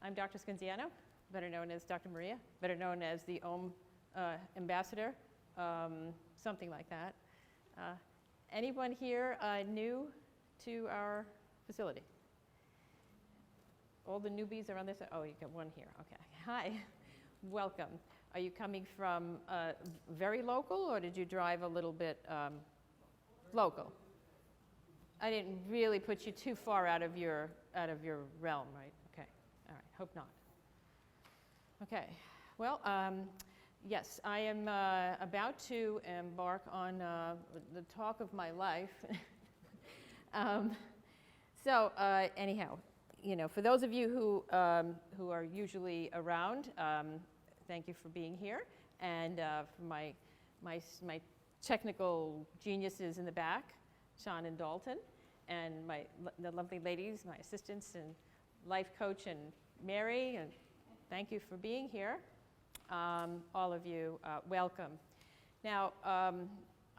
I'm Dr. Scunziano, better known as Dr. Maria, better known as the Om Ambassador, something like that. Anyone here new to our facility? All the newbies are on this? Oh, you got one here. Okay. Hi. Welcome. Are you coming from very local, or did you drive a little bit local? I didn't really put you too far out of your realm, right? Okay. All right. Hope not. Okay. Well, yes, I am about to embark on the talk of my life. Anyhow, you know, for those of you who are usually around, thank you for being here, and for my technical geniuses in the back, Sean and Dalton, and the lovely ladies, my assistants and life coach, and Mary, and thank you for being here. All of you, welcome. Now,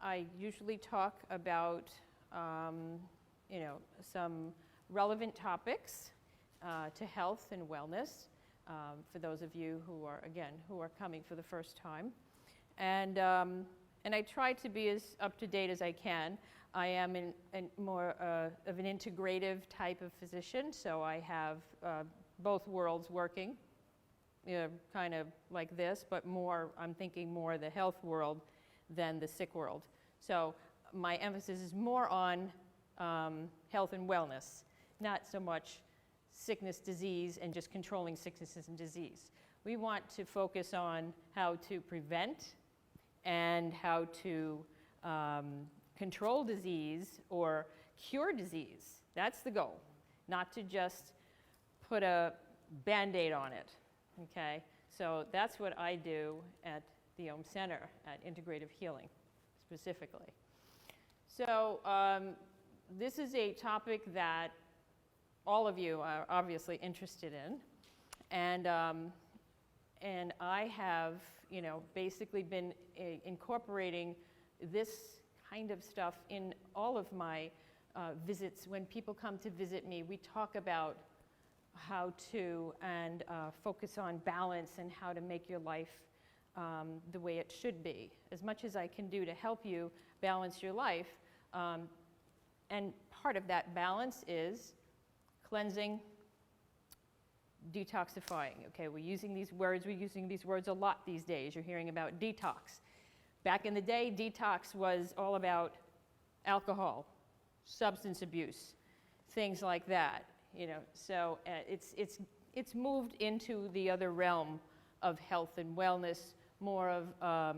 I usually talk about, you know, some relevant topics to health and wellness for those of you who are coming for the first time. And I try to be as up to date as I can. I am more of an integrative type of physician, so I have both worlds working, you know, kind of like this, but more, I'm thinking more the health world than the sick world. So my emphasis is more on health and wellness, not so much sickness, disease, and just controlling sicknesses and disease. We want to focus on how to prevent and how to control disease or cure disease. That's the goal, not to just put a Band-Aid on it, okay? So that's what I do at the Om Center, at Integrative Healing, specifically. So this is a topic that all of you are obviously interested in, and I have, you know, basically been incorporating this kind of stuff in all of my visits. When people come to visit me, we talk about how to focus on balance and how to make your life the way it should be. As much as I can do to help you balance your life, and part of that balance is cleansing, detoxifying. Okay, we're using these words a lot these days. You're hearing about detox. Back in the day, detox was all about alcohol, substance abuse, things like that. You know, so it's moved into the other realm of health and wellness, more of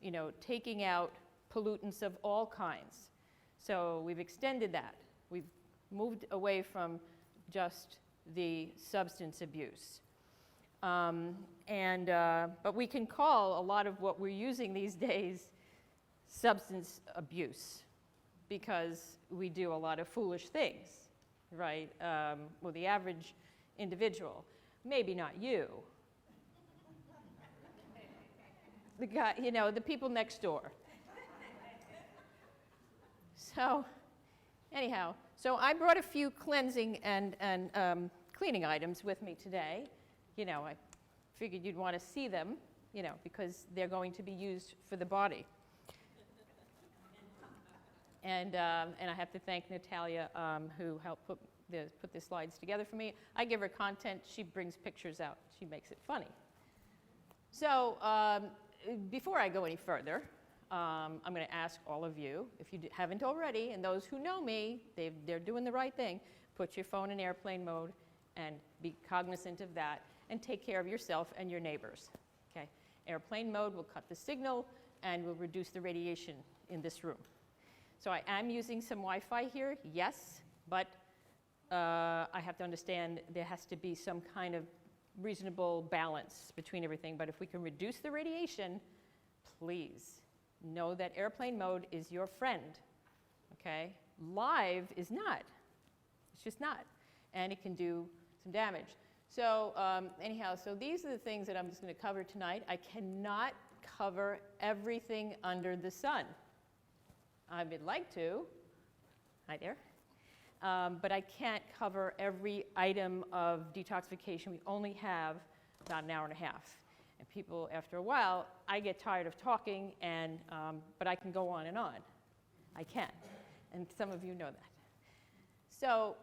you know, taking out pollutants of all kinds. So we've extended that. We've moved away from just the substance abuse. But we can call a lot of what we're using these days substance abuse, because we do a lot of foolish things, right? Well, the average individual, maybe not you. The guy, you know, the people next door. So anyhow, so I brought a few cleansing and cleaning items with me today. You know, I figured you'd want to see them, you know, because they're going to be used for the body. And I have to thank Natalia, who helped put the slides together for me. I give her content, she brings pictures out, she makes it funny. So before I go any further, I'm going to ask all of you, if you haven't already, and those who know me, they're doing the right thing, put your phone in airplane mode and be cognizant of that, and take care of yourself and your neighbors. Okay? Airplane mode will cut the signal and will reduce the radiation in this room. So I am using some Wi-Fi here, yes, but I have to understand there has to be some kind of reasonable balance between everything. But if we can reduce the radiation, please know that airplane mode is your friend, okay? Live is not. It's just not. And it can do some damage. So anyhow, so these are the things that I'm just going to cover tonight. I cannot cover everything under the sun. I would like to. Hi there. but I can't cover every item of detoxification. We only have about an hour and a half. And people, after a while, I get tired of talking, and, but I can go on and on. I can, and some of you know that. So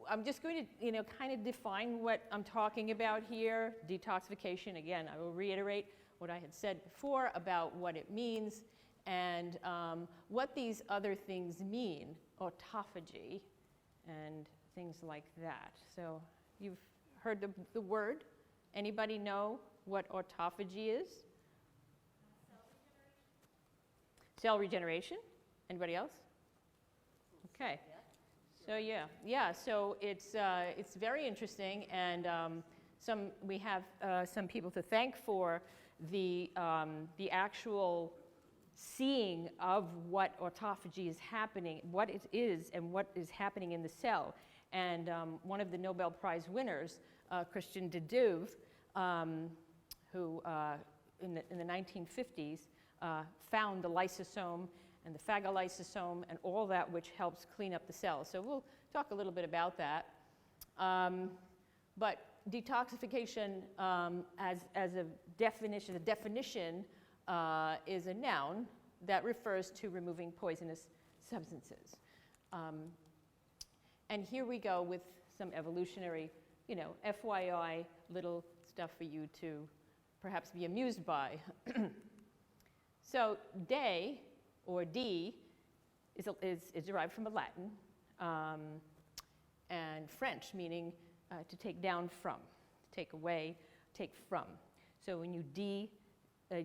I'm just going to, kind of define what I'm talking about here. Detoxification, again, I will reiterate what I had said before about what it means and what these other things mean, autophagy and things like that. So you've heard the word. Anybody know what autophagy is? Cell regeneration. Anybody else? Okay. So so it's very interesting, and we have some people to thank for the actual seeing of what autophagy is happening, what it is, and what is happening in the cell. And one of the Nobel Prize winners, Christian de Duve, who in the 1950s found the lysosome and the phagolysosome and all that which helps clean up the cells. So we'll talk a little bit about that. But detoxification as a definition, is a noun that refers to removing poisonous substances. And here we go with some evolutionary, FYI, little stuff for you to perhaps be amused by. So day, or D, is derived from a Latin, and French, meaning to take down from, to take away, take from. So when you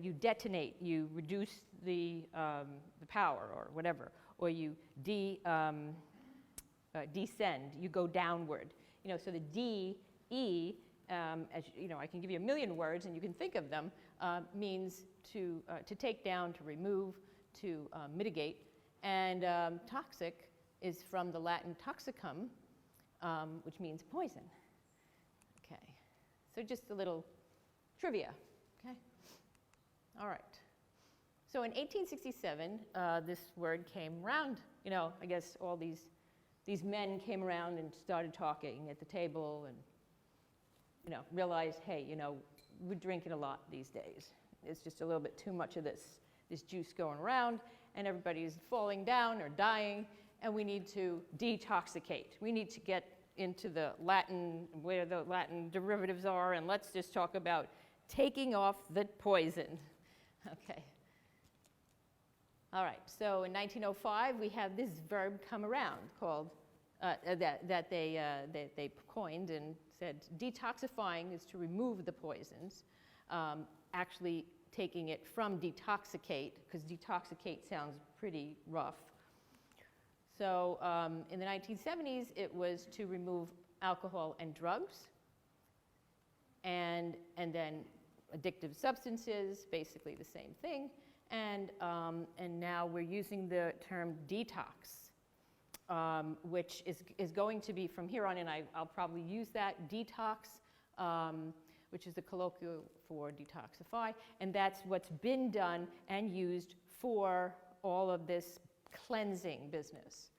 you detonate, you reduce the power or whatever, or you descend, you go downward. So the D, E, as I can give you a million words and you can think of them, means to take down, to remove, to mitigate. And toxic is from the Latin toxicum, which means poison. Okay, so just a little trivia. Okay, all right. So in 1867, this word came around. I guess all these men came around and started talking at the table, and realized, hey, we're drinking a lot these days. It's just a little bit too much of this juice going around, and everybody's falling down or dying, and we need to detoxicate. We need to get into the Latin, where the Latin derivatives are, and let's just talk about taking off the poison. Okay. All right, so in 1905, we have this verb come around called, that they coined and said detoxifying is to remove the poisons, actually taking it from detoxicate, because detoxicate sounds pretty rough. So in the 1970s, it was to remove alcohol and drugs, and then addictive substances, basically the same thing. And now we're using the term detox, which is going to be, from here on in, I'll probably use that, detox, which is the colloquial for detoxify, and that's what's been done and used for all of this cleansing business.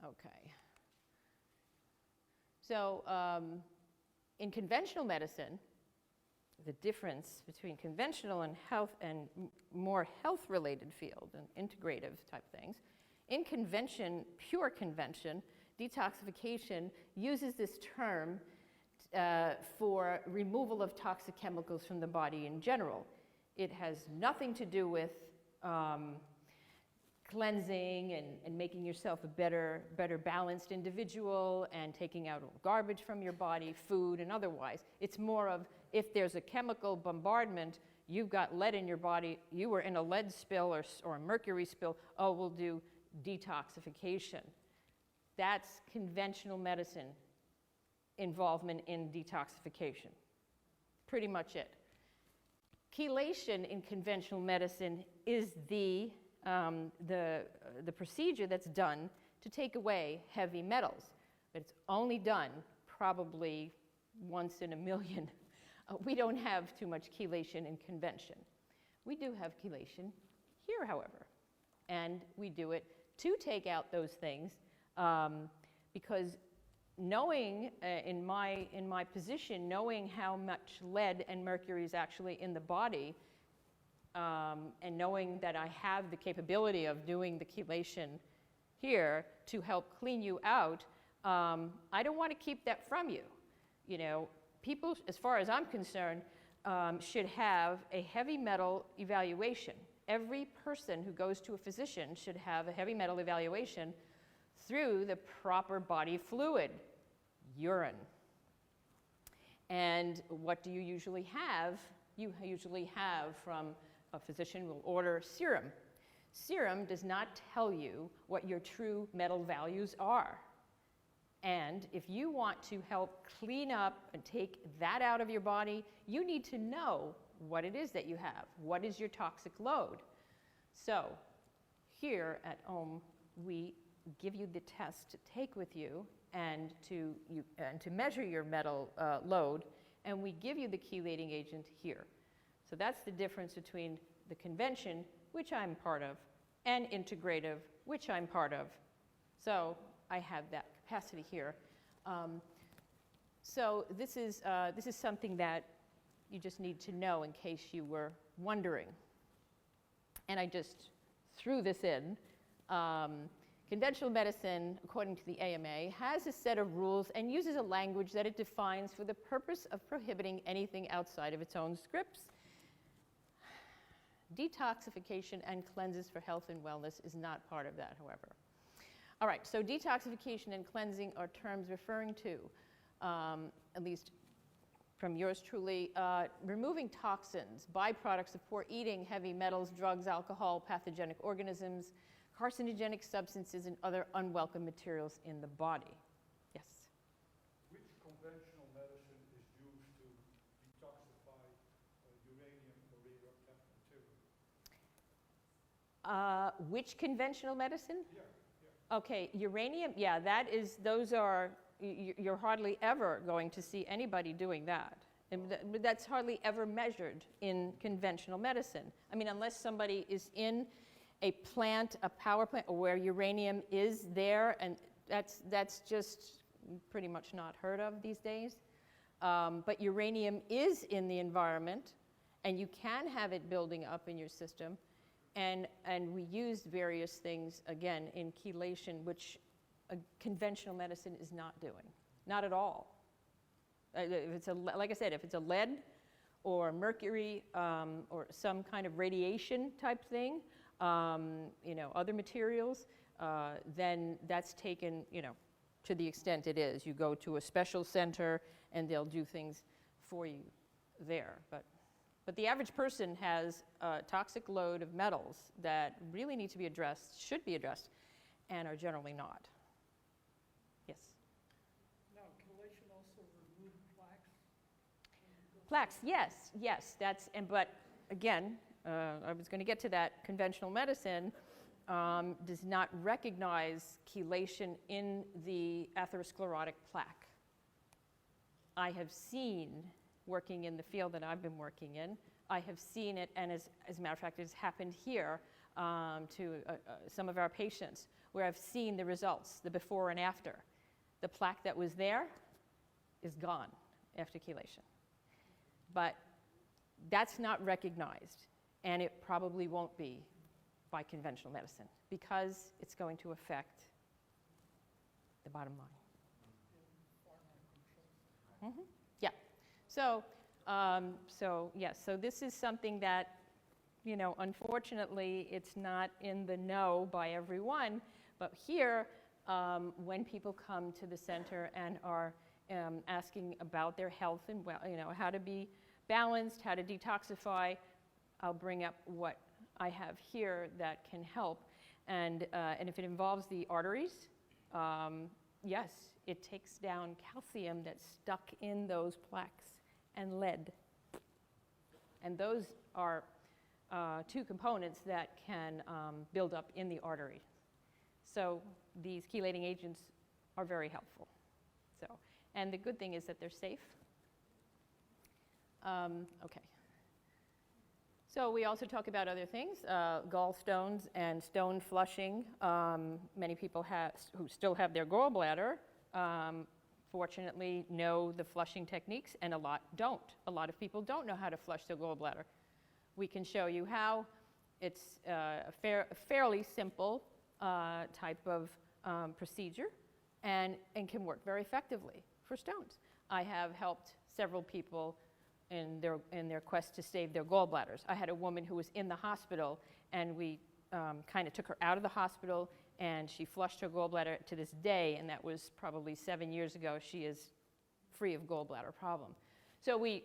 Okay. So in conventional medicine, the difference between conventional and health and more health-related field and integrative type things. In convention, pure convention, detoxification uses this term for removal of toxic chemicals from the body in general. It has nothing to do with cleansing and making yourself a better balanced individual and taking out garbage from your body, food and otherwise. It's more of, if there's a chemical bombardment, you've got lead in your body, you were in a lead spill or a mercury spill, oh, we'll do detoxification. That's conventional medicine involvement in detoxification. Pretty much it. Chelation in conventional medicine is the procedure that's done to take away heavy metals. But it's only done probably once in a million. We don't have too much chelation in convention. We do have chelation here, however, and we do it to take out those things, because knowing, in my position, knowing how much lead and mercury is actually in the body, and knowing that I have the capability of doing the chelation here to help clean you out, I don't want to keep that from you. You know, people, as far as I'm concerned, should have a heavy metal evaluation. Every person who goes to a physician should have a heavy metal evaluation through the proper body fluid, urine. And what do you usually have? You usually have from a physician will order serum. Serum does not tell you what your true metal values are. And if you want to help clean up and take that out of your body, you need to know what it is that you have. What is your toxic load? So here at Ohm, we give you the test to take with you and to measure your metal load, and we give you the chelating agent here. So that's the difference between the convention, which I'm part of, and integrative, which I'm part of. So I have that capacity here. So this is something that you just need to know in case you were wondering. And I just threw this in. Conventional medicine, according to the AMA, has a set of rules and uses a language that it defines for the purpose of prohibiting anything outside of its own scripts. Detoxification and cleanses for health and wellness is not part of that, however. All right, so detoxification and cleansing are terms referring to, at least from yours truly, removing toxins, byproducts of poor eating, heavy metals, drugs, alcohol, pathogenic organisms, carcinogenic substances, and other unwelcome materials in the body. Yes? Which conventional medicine is used to detoxify uranium or radioactive material? Which conventional medicine? Yeah. Okay, uranium, yeah, those are, you're hardly ever going to see anybody doing that. And that's hardly ever measured in conventional medicine. I mean, unless somebody is in a plant, a power plant, where uranium is there, and that's just pretty much not heard of these days. But uranium is in the environment, and you can have it building up in your system. And we used various things, again, in chelation, which conventional medicine is not doing. Not at all. If it's like I said, if it's a lead or mercury or some kind of radiation type thing, other materials, then that's taken, to the extent it is. You go to a special center and they'll do things for you there. But the average person has a toxic load of metals that really need to be addressed, should be addressed, and are generally not. Yes? Now, chelation also remove plaques? Plaques, yes. But again, I was going to get to that. Conventional medicine does not recognize chelation in the atherosclerotic plaque. I have seen, working in the field that I've been working in, I have seen it, and as a matter of fact, it has happened here to some of our patients, where I've seen the results, the before and after. The plaque that was there is gone after chelation. But that's not recognized, and it probably won't be by conventional medicine, because it's going to affect the bottom line. Mm-hmm. Yeah. So this is something that, unfortunately, it's not in the know by everyone. But here, when people come to the center and are asking about their health and how to be balanced, how to detoxify, I'll bring up what I have here that can help. And if it involves the arteries, yes, it takes down calcium that's stuck in those plaques and lead. And those are two components that can build up in the artery. So these chelating agents are very helpful. And the good thing is that they're safe. Okay. So we also talk about other things, gallstones and stone flushing. Many people who still have their gallbladder, fortunately, know the flushing techniques, and a lot don't. A lot of people don't know how to flush their gallbladder. We can show you how. It's a fairly simple type of procedure and can work very effectively for stones. I have helped several people in their quest to save their gallbladders. I had a woman who was in the hospital, and we kind of took her out of the hospital, and she flushed her gallbladder to this day, and that was probably 7 years ago. She is free of gallbladder problem. So we,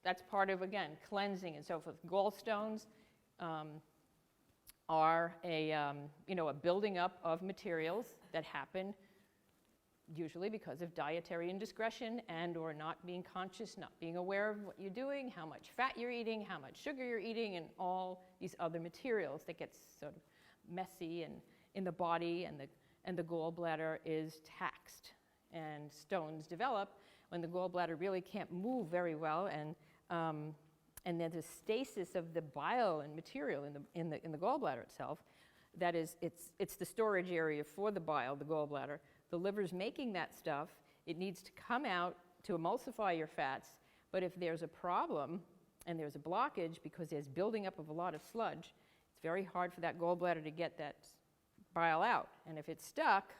that's part of, again, cleansing and so forth. Gallstones are a building up of materials that happen usually because of dietary indiscretion and or not being conscious, not being aware of what you're doing, how much fat you're eating, how much sugar you're eating, and all these other materials that get sort of messy and in the body, and the gallbladder is taxed. And stones develop when the gallbladder really can't move very well, and there's a stasis of the bile and material in the gallbladder itself. That is, it's the storage area for the bile, the gallbladder. The liver's making that stuff. It needs to come out to emulsify your fats, but if there's a problem and there's a blockage because there's building up of a lot of sludge, it's very hard for that gallbladder to get that bile out. And if it's stuck,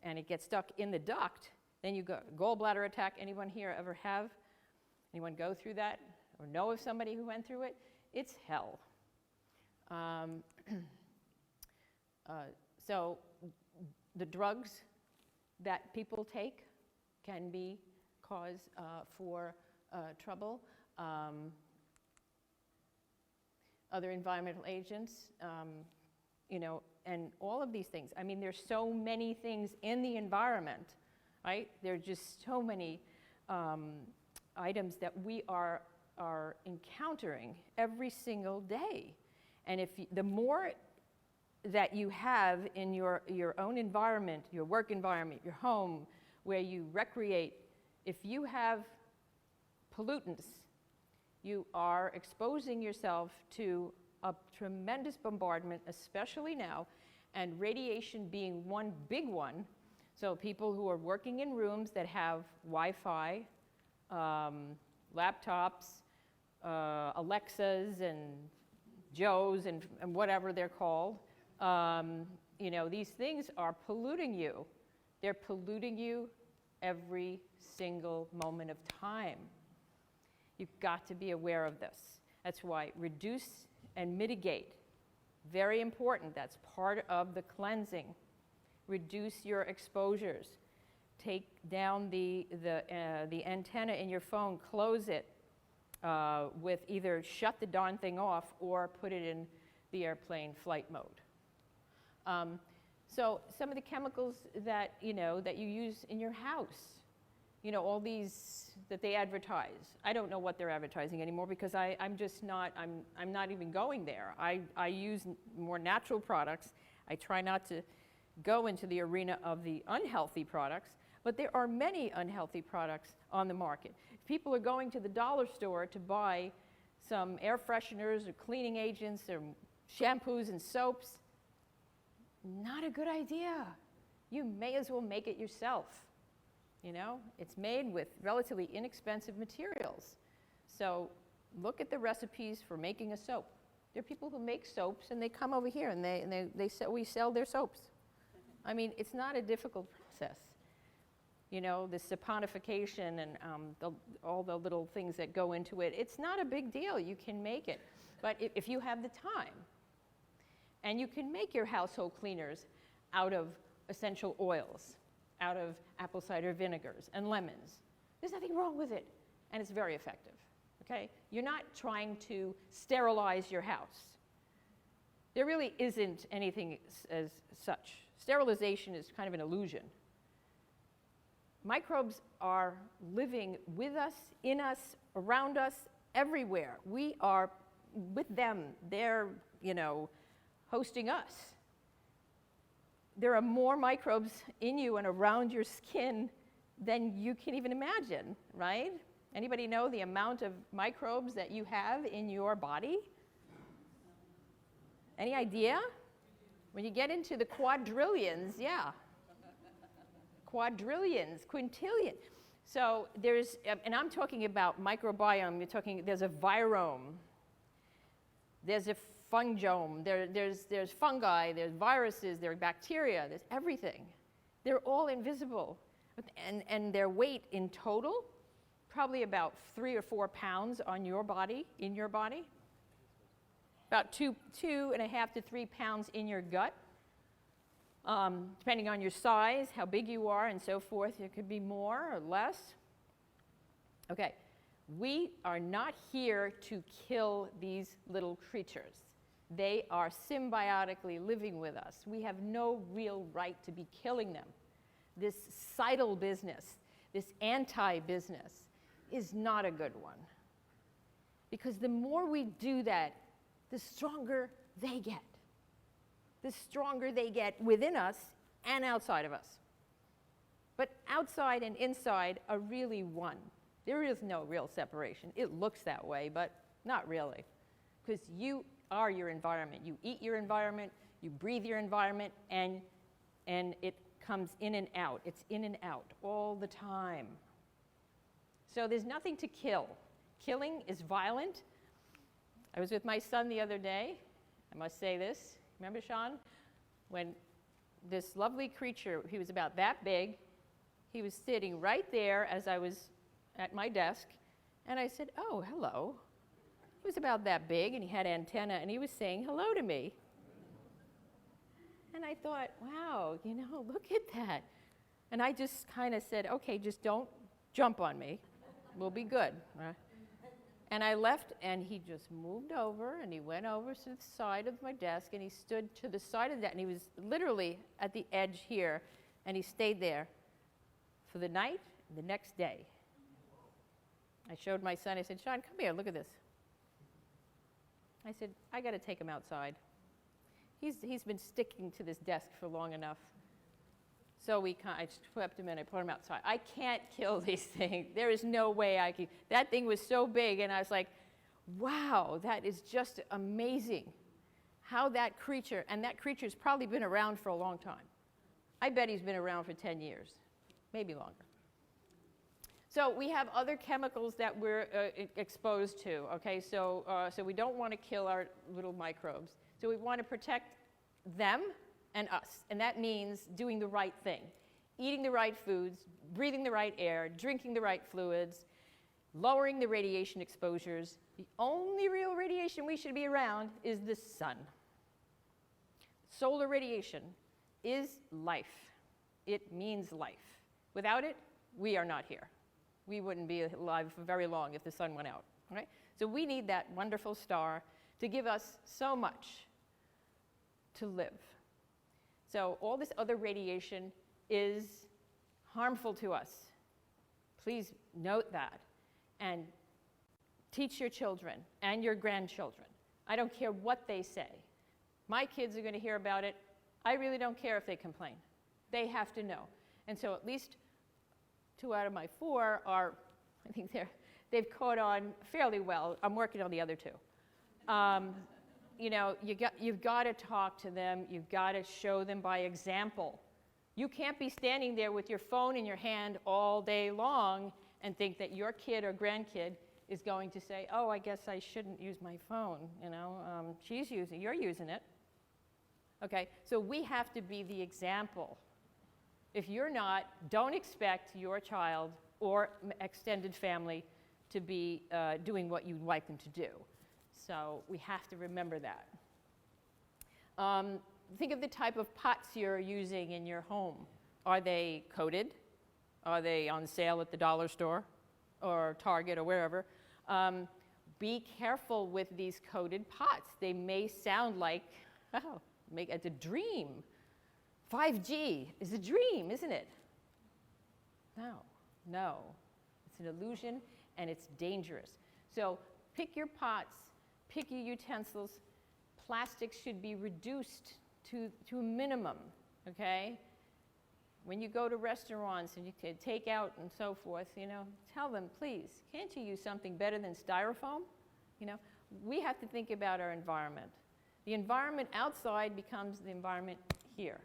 and it gets stuck in the duct, then you go gallbladder attack. Anyone here ever have? Anyone go through that or know of somebody who went through it? It's hell. So the drugs that people take can be cause for trouble. Other environmental agents, and all of these things. I mean, there's so many things in the environment, right? There are just so many items that we are encountering every single day. And the more that you have in your own environment, your work environment, your home, where you recreate, if you have pollutants, you are exposing yourself to a tremendous bombardment, especially now, and radiation being one big one. So people who are working in rooms that have Wi-Fi, laptops, Alexas and Joes and whatever they're called, these things are polluting you. They're polluting you every single moment of time. You've got to be aware of this. That's why reduce and mitigate, very important. That's part of the cleansing. Reduce your exposures. Take down the antenna in your phone, close it with either shut the darn thing off or put it in the airplane flight mode. So some of the chemicals that you use in your house, all these that they advertise. I don't know what they're advertising anymore because I'm not even going there. I use more natural products. I try not to go into the arena of the unhealthy products, but there are many unhealthy products on the market. If people are going to the dollar store to buy some air fresheners or cleaning agents or shampoos and soaps, not a good idea. You may as well make it yourself. It's made with relatively inexpensive materials. So look at the recipes for making a soap. There are people who make soaps and they come over here and we sell their soaps. I mean, it's not a difficult process. The saponification and all the little things that go into it, it's not a big deal. You can make it. But if you have the time, and you can make your household cleaners out of essential oils, out of apple cider vinegars and lemons. There's nothing wrong with it, and it's very effective, okay? You're not trying to sterilize your house. There really isn't anything as such. Sterilization is kind of an illusion. Microbes are living with us, in us, around us, everywhere. We are with them. They're, hosting us. There are more microbes in you and around your skin than you can even imagine, right? Anybody know the amount of microbes that you have in your body? Any idea? When you get into the quadrillions, yeah. Quadrillions, quintillion. So there's, and I'm talking about microbiome, there's a virome, there's a fungome, there's fungi, there's viruses, there's bacteria, there's everything. They're all invisible. And their weight in total, probably about 3 or 4 pounds on your body, in your body. About 2.5 to 3 pounds in your gut. Depending on your size, how big you are, and so forth, it could be more or less. Okay, we are not here to kill these little creatures. They are symbiotically living with us. We have no real right to be killing them. This sidle business, this anti-business, is not a good one. Because the more we do that, the stronger they get. The stronger they get within us and outside of us. But outside and inside are really one. There is no real separation. It looks that way, but not really. Because you are your environment. You eat your environment, you breathe your environment, and it comes in and out. It's in and out all the time. So there's nothing to kill. Killing is violent. I was with my son the other day. I must say this. Remember, Sean? When this lovely creature, he was about that big, he was sitting right there as I was at my desk, and I said, "Oh, hello." He was about that big, and he had antenna, and he was saying hello to me. And I thought, wow, look at that. And I just kind of said, okay, just don't jump on me. We'll be good. And I left, and he just moved over, and he went over to the side of my desk, and he stood to the side of that, and he was literally at the edge here, and he stayed there for the night and the next day. I showed my son, I said, "Sean, come here, look at this." I said, "I got to take him outside. He's been sticking to this desk for long enough." So I swept him in, I put him outside. I can't kill these things. There is no way I can. That thing was so big, and I was like, wow, that is just amazing how that creature's probably been around for a long time. I bet he's been around for 10 years, maybe longer. So we have other chemicals that we're exposed to, okay? So we don't want to kill our little microbes. So we want to protect them and us, and that means doing the right thing. Eating the right foods, breathing the right air, drinking the right fluids, lowering the radiation exposures. The only real radiation we should be around is the sun. Solar radiation is life. It means life. Without it, we are not here. We wouldn't be alive for very long if the sun went out, right? So we need that wonderful star to give us so much to live. So all this other radiation is harmful to us. Please note that and teach your children and your grandchildren. I don't care what they say. My kids are going to hear about it. I really don't care if they complain. They have to know. And so at least 2 out of my 4 are, I think they've caught on fairly well. I'm working on the other 2. You've got to talk to them. You've got to show them by example. You can't be standing there with your phone in your hand all day long and think that your kid or grandkid is going to say, "Oh, I guess I shouldn't use my phone. You're using it." Okay, so we have to be the example. If you're not, don't expect your child or extended family to be doing what you'd like them to do. So we have to remember that. Think of the type of pots you're using in your home. Are they coated? Are they on sale at the dollar store or Target or wherever? Be careful with these coated pots. They may sound like, it's a dream. 5G is a dream, isn't it? No. It's an illusion, and it's dangerous. So pick your pots. Pick your utensils. Plastics should be reduced to a minimum, okay? When you go to restaurants and you can take out and so forth, you know, tell them, please, can't you use something better than styrofoam? You know, we have to think about our environment. The environment outside becomes the environment here.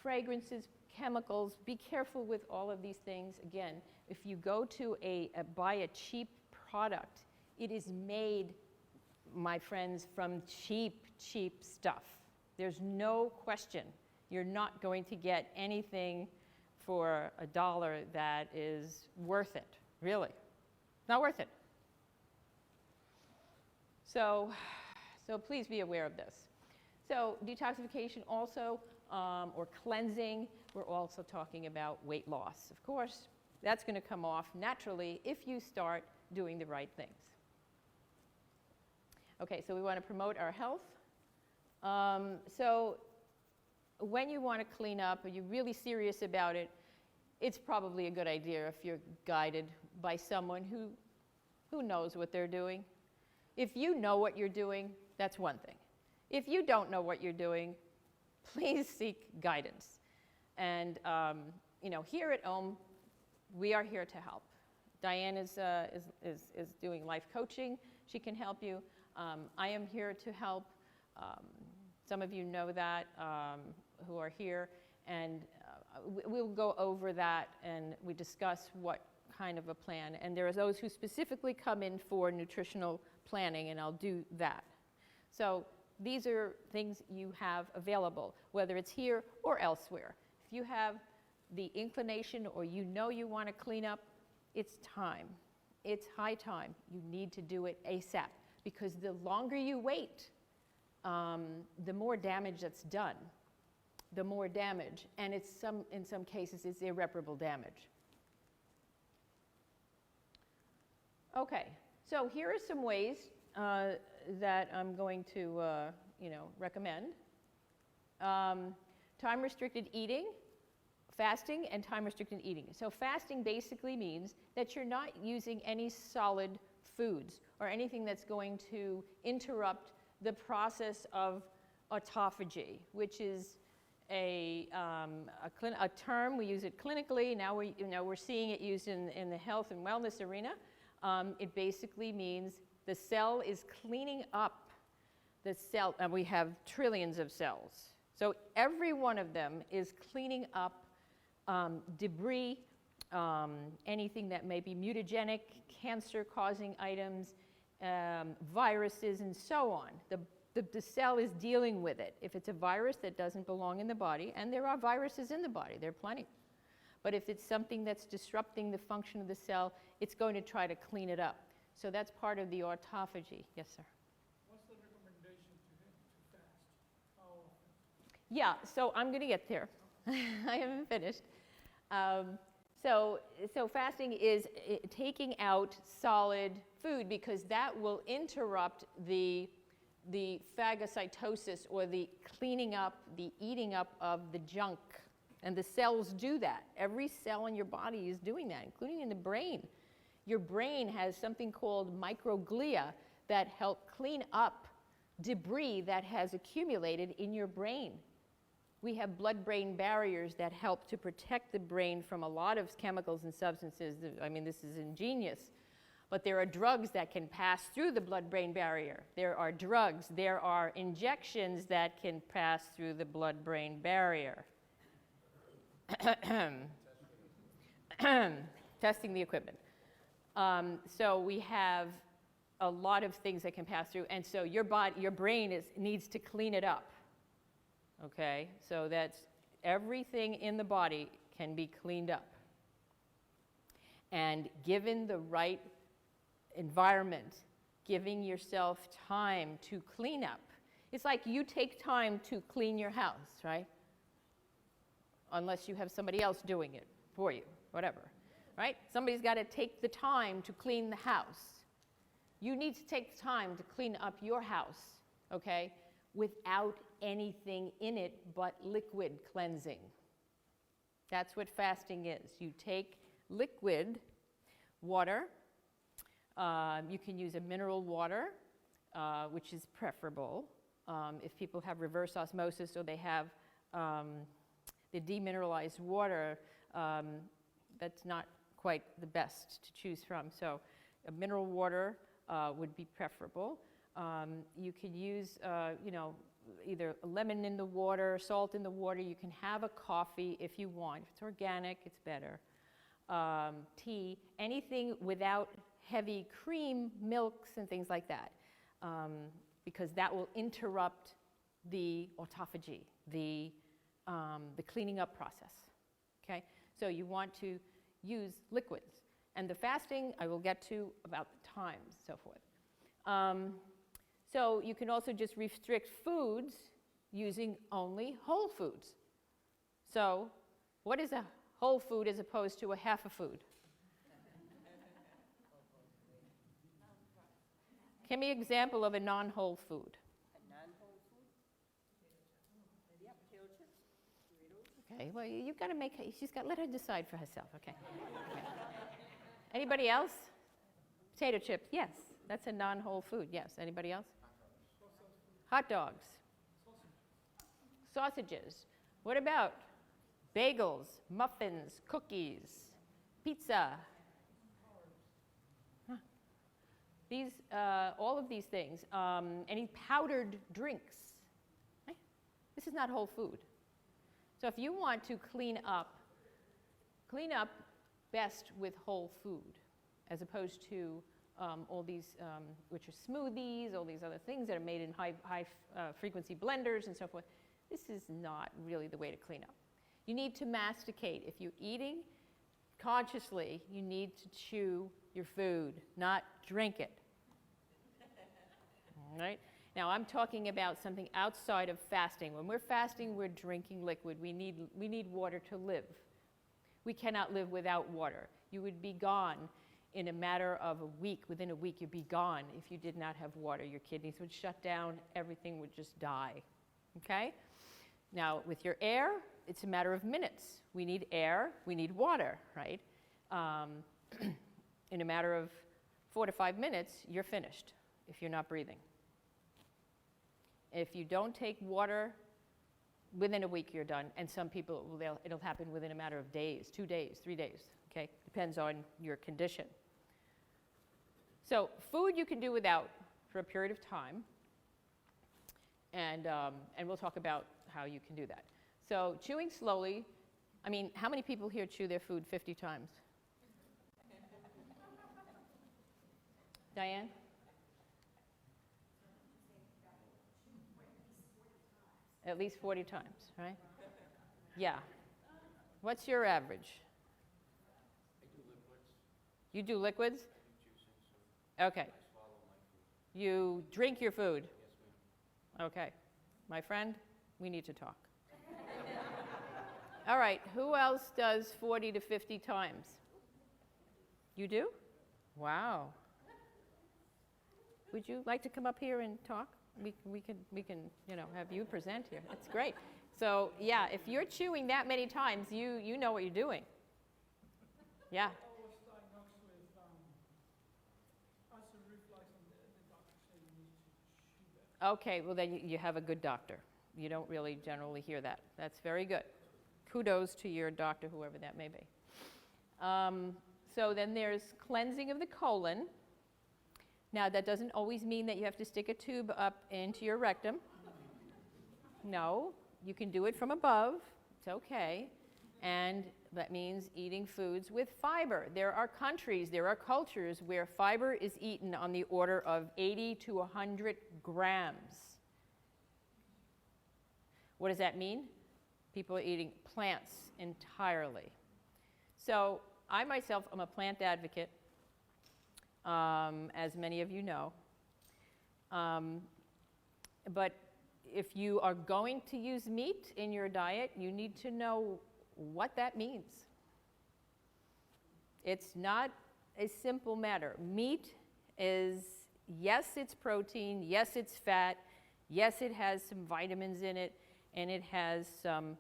Fragrances, chemicals, be careful with all of these things. Again, if you go to buy a cheap product, it is made, my friends, from cheap stuff. There's no question. You're not going to get anything for $1 that is worth it, really. Not worth it. So please be aware of this. So detoxification also, or cleansing, we're also talking about weight loss. Of course, that's going to come off naturally if you start doing the right things. Okay, so we want to promote our health. So when you want to clean up, or you're really serious about it, it's probably a good idea if you're guided by someone who knows what they're doing. If you know what you're doing, that's one thing. If you don't know what you're doing, please seek guidance. And you know, here at OHM, we are here to help. Diane is doing life coaching. She can help you. I am here to help. Some of you know that who are here, and we'll go over that and we discuss what kind of a plan. And there are those who specifically come in for nutritional planning, and I'll do that. So these are things you have available, whether it's here or elsewhere. If you have the inclination or you know you want to clean up, it's time. It's high time. You need to do it ASAP, because the longer you wait, the more damage that's done. The more damage, and in some cases it's irreparable damage. Okay, so here are some ways that I'm going to recommend. Time-restricted eating, fasting, and time-restricted eating. So fasting basically means that you're not using any solid foods or anything that's going to interrupt the process of autophagy, which is a term. We use it clinically. Now we're seeing it used in the health and wellness arena. It basically means the cell is cleaning up the cell, and we have trillions of cells. So every one of them is cleaning up debris, anything that may be mutagenic, cancer-causing items, viruses, and so on. The cell is dealing with it. If it's a virus that doesn't belong in the body, and there are viruses in the body, there are plenty. But if it's something that's disrupting the function of the cell, it's going to try to clean it up. So that's part of the autophagy. Yes, sir? What's the recommendation to fast? How often? Yeah, so I'm going to get there. I haven't finished. So fasting is taking out solid food, because that will interrupt the phagocytosis, or the cleaning up, the eating up of the junk. And the cells do that. Every cell in your body is doing that, including in the brain. Your brain has something called microglia that help clean up debris that has accumulated in your brain. We have blood-brain barriers that help to protect the brain from a lot of chemicals and substances. I mean, this is ingenious. But there are drugs that can pass through the blood-brain barrier. There are drugs, there are injections that can pass through the blood-brain barrier. Testing the equipment. So we have a lot of things that can pass through, and so your brain needs to clean it up. Okay, so that's everything in the body can be cleaned up. And given the right environment, giving yourself time to clean up. It's like you take time to clean your house, right? Unless you have somebody else doing it for you, whatever, right? Somebody's got to take the time to clean the house. You need to take the time to clean up your house, okay, without anything in it but liquid cleansing. That's what fasting is. You take liquid water. You can use a mineral water, which is preferable if people have reverse osmosis or they have the demineralized water, that's not quite the best to choose from. So a mineral water would be preferable. You could use, either lemon in the water, salt in the water. You can have a coffee if you want. If it's organic, it's better. Tea, anything without heavy cream, milks, and things like that, because that will interrupt the autophagy, the cleaning up process. Okay, so you want to use liquids, and the fasting I will get to about the times, so forth. So you can also just restrict foods using only whole foods. So what is a whole food as opposed to a half a food? Give me an example of a non-whole food. A non-whole food? Yeah, potato chips, Doritos. Okay, well, you've got to make, let her decide for herself, okay. Anybody else? Potato chips, yes, that's a non-whole food, yes. Anybody else? Hot dogs. Sausages. What about bagels, muffins, cookies, pizza? Huh. These, all of these things, any powdered drinks. Right? This is not whole food. So if you want to clean up best with whole food, as opposed to all these, which are smoothies, all these other things that are made in high frequency blenders and so forth. This is not really the way to clean up. You need to masticate. If you're eating consciously, you need to chew your food, not drink it. All right? Now, I'm talking about something outside of fasting. When we're fasting, we're drinking liquid. We need water to live. We cannot live without water. You would be gone in a matter of a week. Within a week, you'd be gone if you did not have water. Your kidneys would shut down. Everything would just die. Okay? Now, with your air, it's a matter of minutes. We need air. We need water, right? In a matter of 4 to 5 minutes, you're finished if you're not breathing. If you don't take water, within a week, you're done. And some people, it'll happen within a matter of days, 2 days, 3 days. Okay? Depends on your condition. So food you can do without for a period of time, and we'll talk about how you can do that. So chewing slowly, I mean, how many people here chew their food 50 times? Diane? At least 40 times, right? Yeah. What's your average? I do liquids. You do liquids? I do juicing, so Okay. I swallow my food. You drink your food? Yes, ma'am. Okay. My friend, we need to talk. All right, who else does 40 to 50 times? You do? Wow. Would you like to come up here and talk? We can have you present here. That's great. So yeah, if you're chewing that many times, you know what you're doing. Yeah. I was diagnosed with acid reflux, and the doctor said you need to chew that. Okay, well then you have a good doctor. You don't really generally hear that. That's very good. Kudos to your doctor, whoever that may be. So then there's cleansing of the colon. Now, that doesn't always mean that you have to stick a tube up into your rectum. No, you can do it from above. It's okay. And that means eating foods with fiber. There are countries, there are cultures where fiber is eaten on the order of 80 to 100 grams. What does that mean? People are eating plants entirely. So I myself am a plant advocate, as many of you know. But if you are going to use meat in your diet, you need to know what that means. It's not a simple matter. Meat is, yes, it's protein, yes, it's fat, yes, it has some vitamins in it, and it has some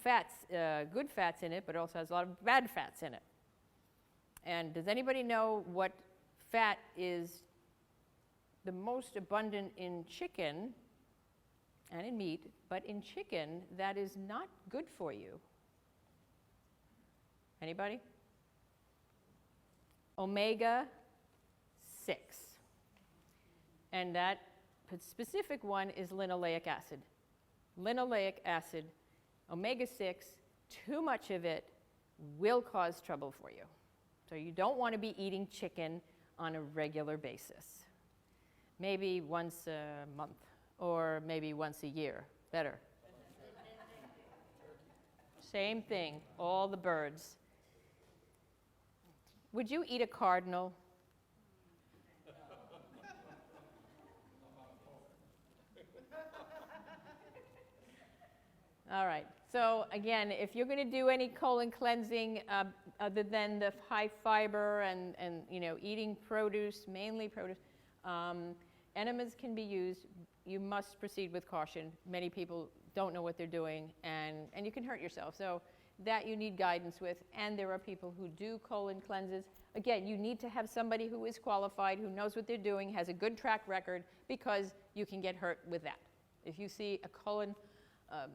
fats, good fats in it, but it also has a lot of bad fats in it. And does anybody know what fat is the most abundant in chicken and in meat, but in chicken, that is not good for you. Anybody? Omega-6. And that specific one is linoleic acid. Linoleic acid, omega-6, too much of it will cause trouble for you. So you don't want to be eating chicken on a regular basis. Maybe once a month, or maybe once a year. Better. Same thing, all the birds. Would you eat a cardinal? All right. So again, if you're going to do any colon cleansing other than the high fiber and eating produce, mainly produce, enemas can be used. You must proceed with caution. Many people don't know what they're doing, and you can hurt yourself. So that you need guidance with. And there are people who do colon cleanses. Again, you need to have somebody who is qualified, who knows what they're doing, has a good track record, because you can get hurt with that. If you see a colon, a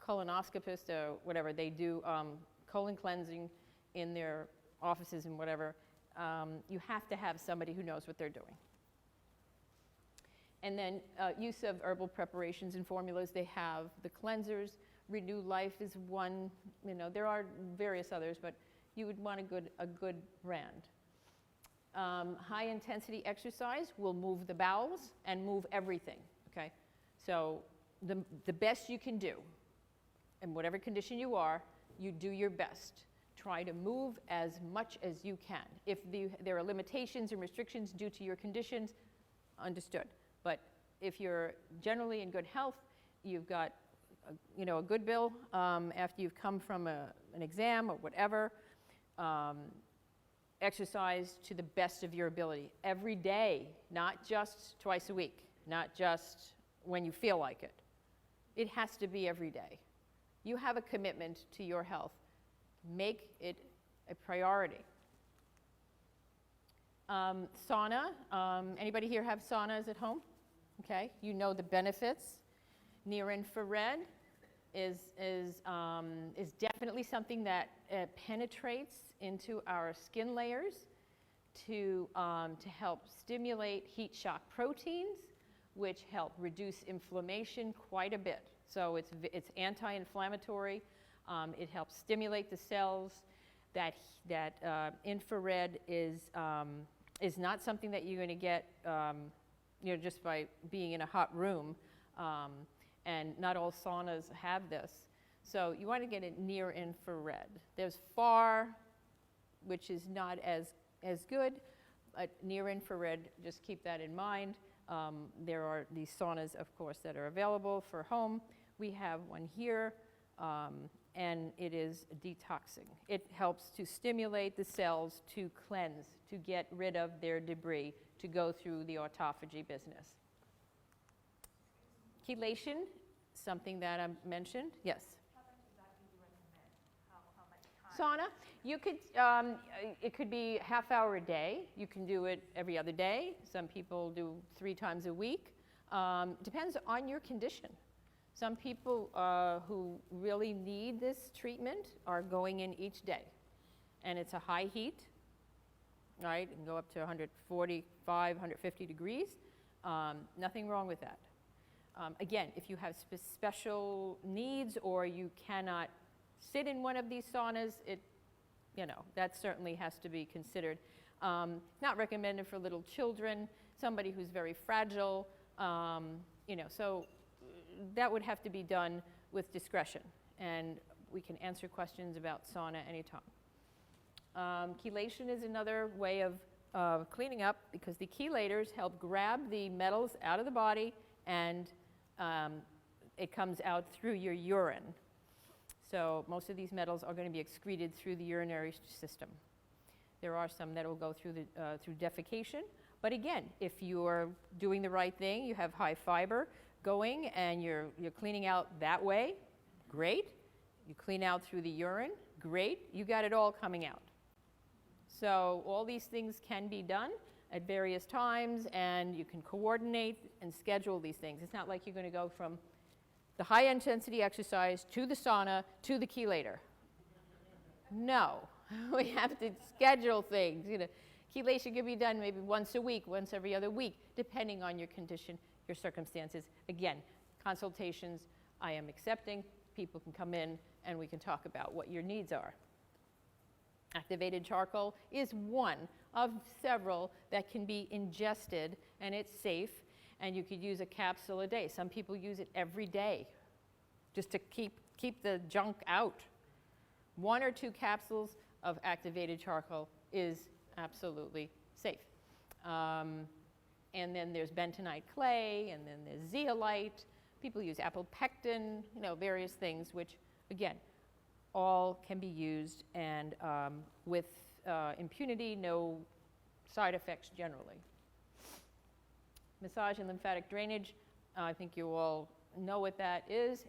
colonoscopist or whatever, they do colon cleansing in their offices and whatever, you have to have somebody who knows what they're doing. And then use of herbal preparations and formulas. They have the cleansers. Renew Life is one. There are various others, but you would want a good brand. High intensity exercise will move the bowels and move everything. Okay, so the best you can do, in whatever condition you are, you do your best. Try to move as much as you can. If there are limitations and restrictions due to your conditions, understood. But if you're generally in good health, you've got a good bill after you've come from an exam or whatever, exercise to the best of your ability every day, not just twice a week, not just when you feel like it. It has to be every day. You have a commitment to your health. Make it a priority. Sauna. Anybody here have saunas at home? Okay, you know the benefits. Near infrared is definitely something that penetrates into our skin layers to help stimulate heat shock proteins, which help reduce inflammation quite a bit. So it's anti-inflammatory. It helps stimulate the cells. That infrared is not something that you're going to get just by being in a hot room. And not all saunas have this. So you want to get it near infrared. There's far, which is not as good, but near infrared, just keep that in mind. There are these saunas, of course, that are available for home. We have one here, and it is detoxing. It helps to stimulate the cells to cleanse, to get rid of their debris, to go through the autophagy business. Chelation, something that I mentioned. Yes? How much exactly do you recommend? How much time? Sauna, you could, it could be half hour a day. You can do it every other day. Some people do 3 times a week. Depends on your condition. Some people who really need this treatment are going in each day. And it's a high heat, right? It can go up to 145, 150 degrees. Nothing wrong with that. Again, if you have special needs or you cannot sit in one of these saunas, that certainly has to be considered. Not recommended for little children, somebody who's very fragile, so that would have to be done with discretion. And we can answer questions about sauna anytime. Chelation is another way of cleaning up, because the chelators help grab the metals out of the body, and it comes out through your urine. So most of these metals are going to be excreted through the urinary system. There are some that will go through through defecation. But again, if you're doing the right thing, you have high fiber going, and you're cleaning out that way, great. You clean out through the urine, great. You got it all coming out. So all these things can be done, at various times, and you can coordinate and schedule these things. It's not like you're going to go from the high intensity exercise to the sauna to the chelator. No, we have to schedule things. You know, chelation can be done maybe once a week, once every other week, depending on your condition, your circumstances. Again, consultations I am accepting. People can come in and we can talk about what your needs are. Activated charcoal is one of several that can be ingested, and it's safe, and you could use a capsule a day. Some people use it every day just to keep the junk out. 1 or 2 capsules of activated charcoal is absolutely safe. And then there's bentonite clay, and then there's zeolite. People use apple pectin, you know, various things, which, again, all can be used, and with impunity, no side effects generally. Massage and lymphatic drainage, I think you all know what that is.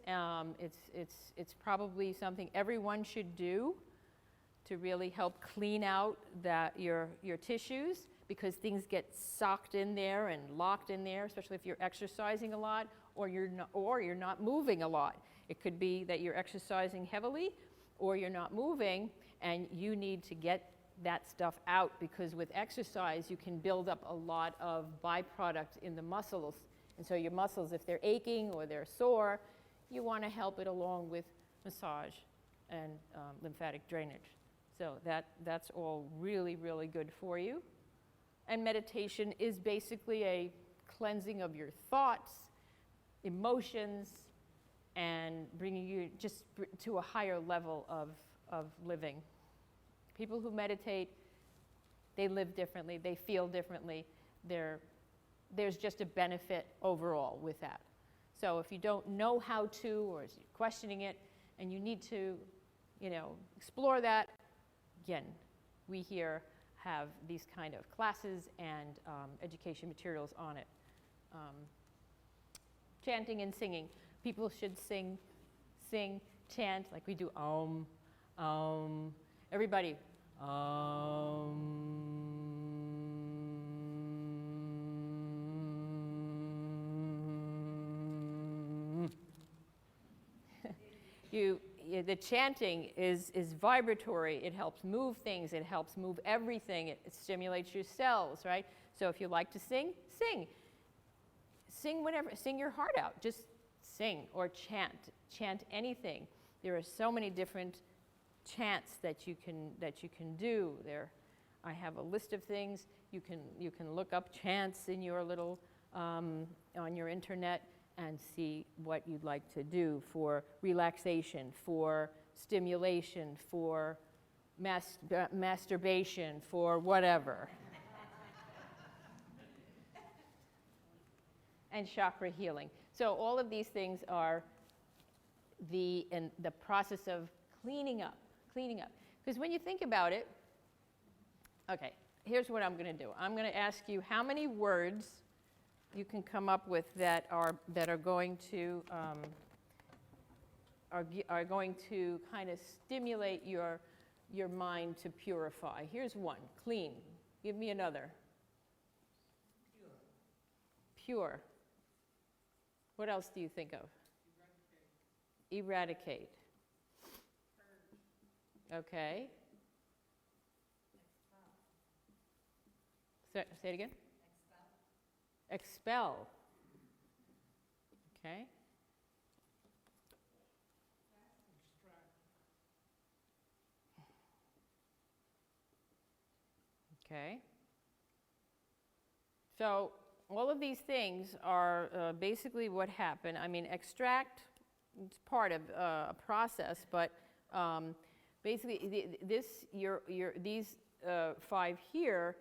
It's probably something everyone should do to really help clean out your tissues, because things get socked in there and locked in there, especially if you're exercising a lot or you're not moving a lot. It could be that you're exercising heavily or you're not moving, and you need to get that stuff out, because with exercise you can build up a lot of byproduct in the muscles. And so your muscles, if they're aching or they're sore, you want to help it along with massage and lymphatic drainage. So that's all really, really good for you. And meditation is basically a cleansing of your thoughts, emotions, and bringing you just to a higher level of living. People who meditate, they live differently, they feel differently. There's just a benefit overall with that. So if you don't know how to, or you're questioning it, and you need to, you know, explore that, again, we here have these kind of classes and education materials on it. Chanting and singing. People should sing, chant, like we do om. Everybody, om. The chanting is vibratory. It helps move things. It helps move everything. It stimulates your cells, right? So if you like to sing, sing. Sing whenever. Sing your heart out. Just sing or chant. Chant anything. There are so many different chants that you can do. I have a list of things. You can look up chants in your little on your internet and see what you'd like to do for relaxation, for stimulation, for masturbation, for whatever. And chakra healing. So all of these things are the process of cleaning up. Because when you think about it, okay, here's what I'm going to do. I'm going to ask you how many words you can come up with that are going to kind of stimulate your mind to purify. Here's one: clean. Give me another. Pure. What else do you think of? Eradicate. Okay. Say it again. Expel. Okay. Okay. So all of these things are basically what happen. I mean, extract is part of a process, but basically these 5 here,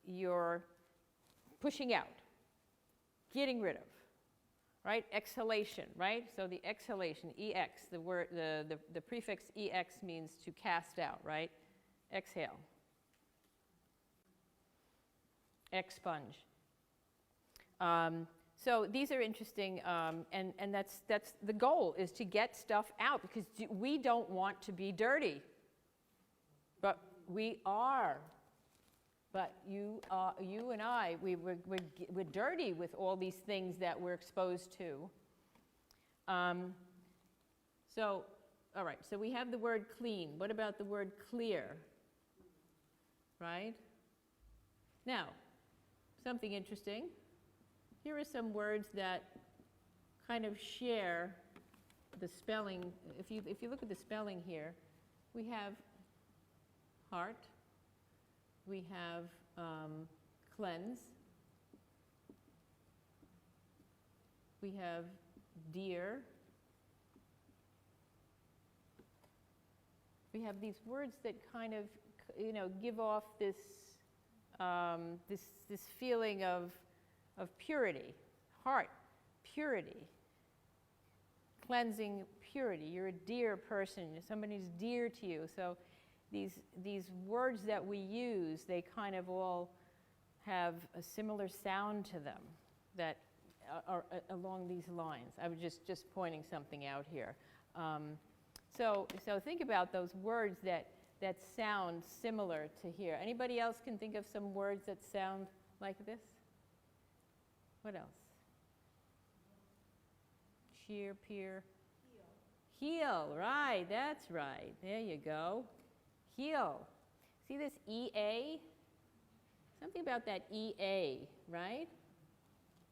you're pushing out, getting rid of, right? Exhalation, right? So the exhalation, EX, the prefix EX means to cast out, right? Exhale. Expunge. So these are interesting, and that's the goal, is to get stuff out, because we don't want to be dirty, but we are. But you and I, we're dirty with all these things that we're exposed to. So, all right, so we have the word clean. What about the word clear? Right? Now, something interesting. Here are some words that kind of share the spelling. If you look at the spelling here, we have heart, we have cleanse, we have dear, we have these words that kind of, give off this this feeling of purity, heart, purity, cleansing, purity. You're a dear person. Somebody's dear to you. So these words that we use, they kind of all have a similar sound to them that are along these lines. I was just pointing something out here. So think about those words that sound similar to here. Anybody else can think of some words that sound like this? What else? Cheer, peer. Heal, right, that's right. There you go. Heal. See this EA? Something about that EA, right?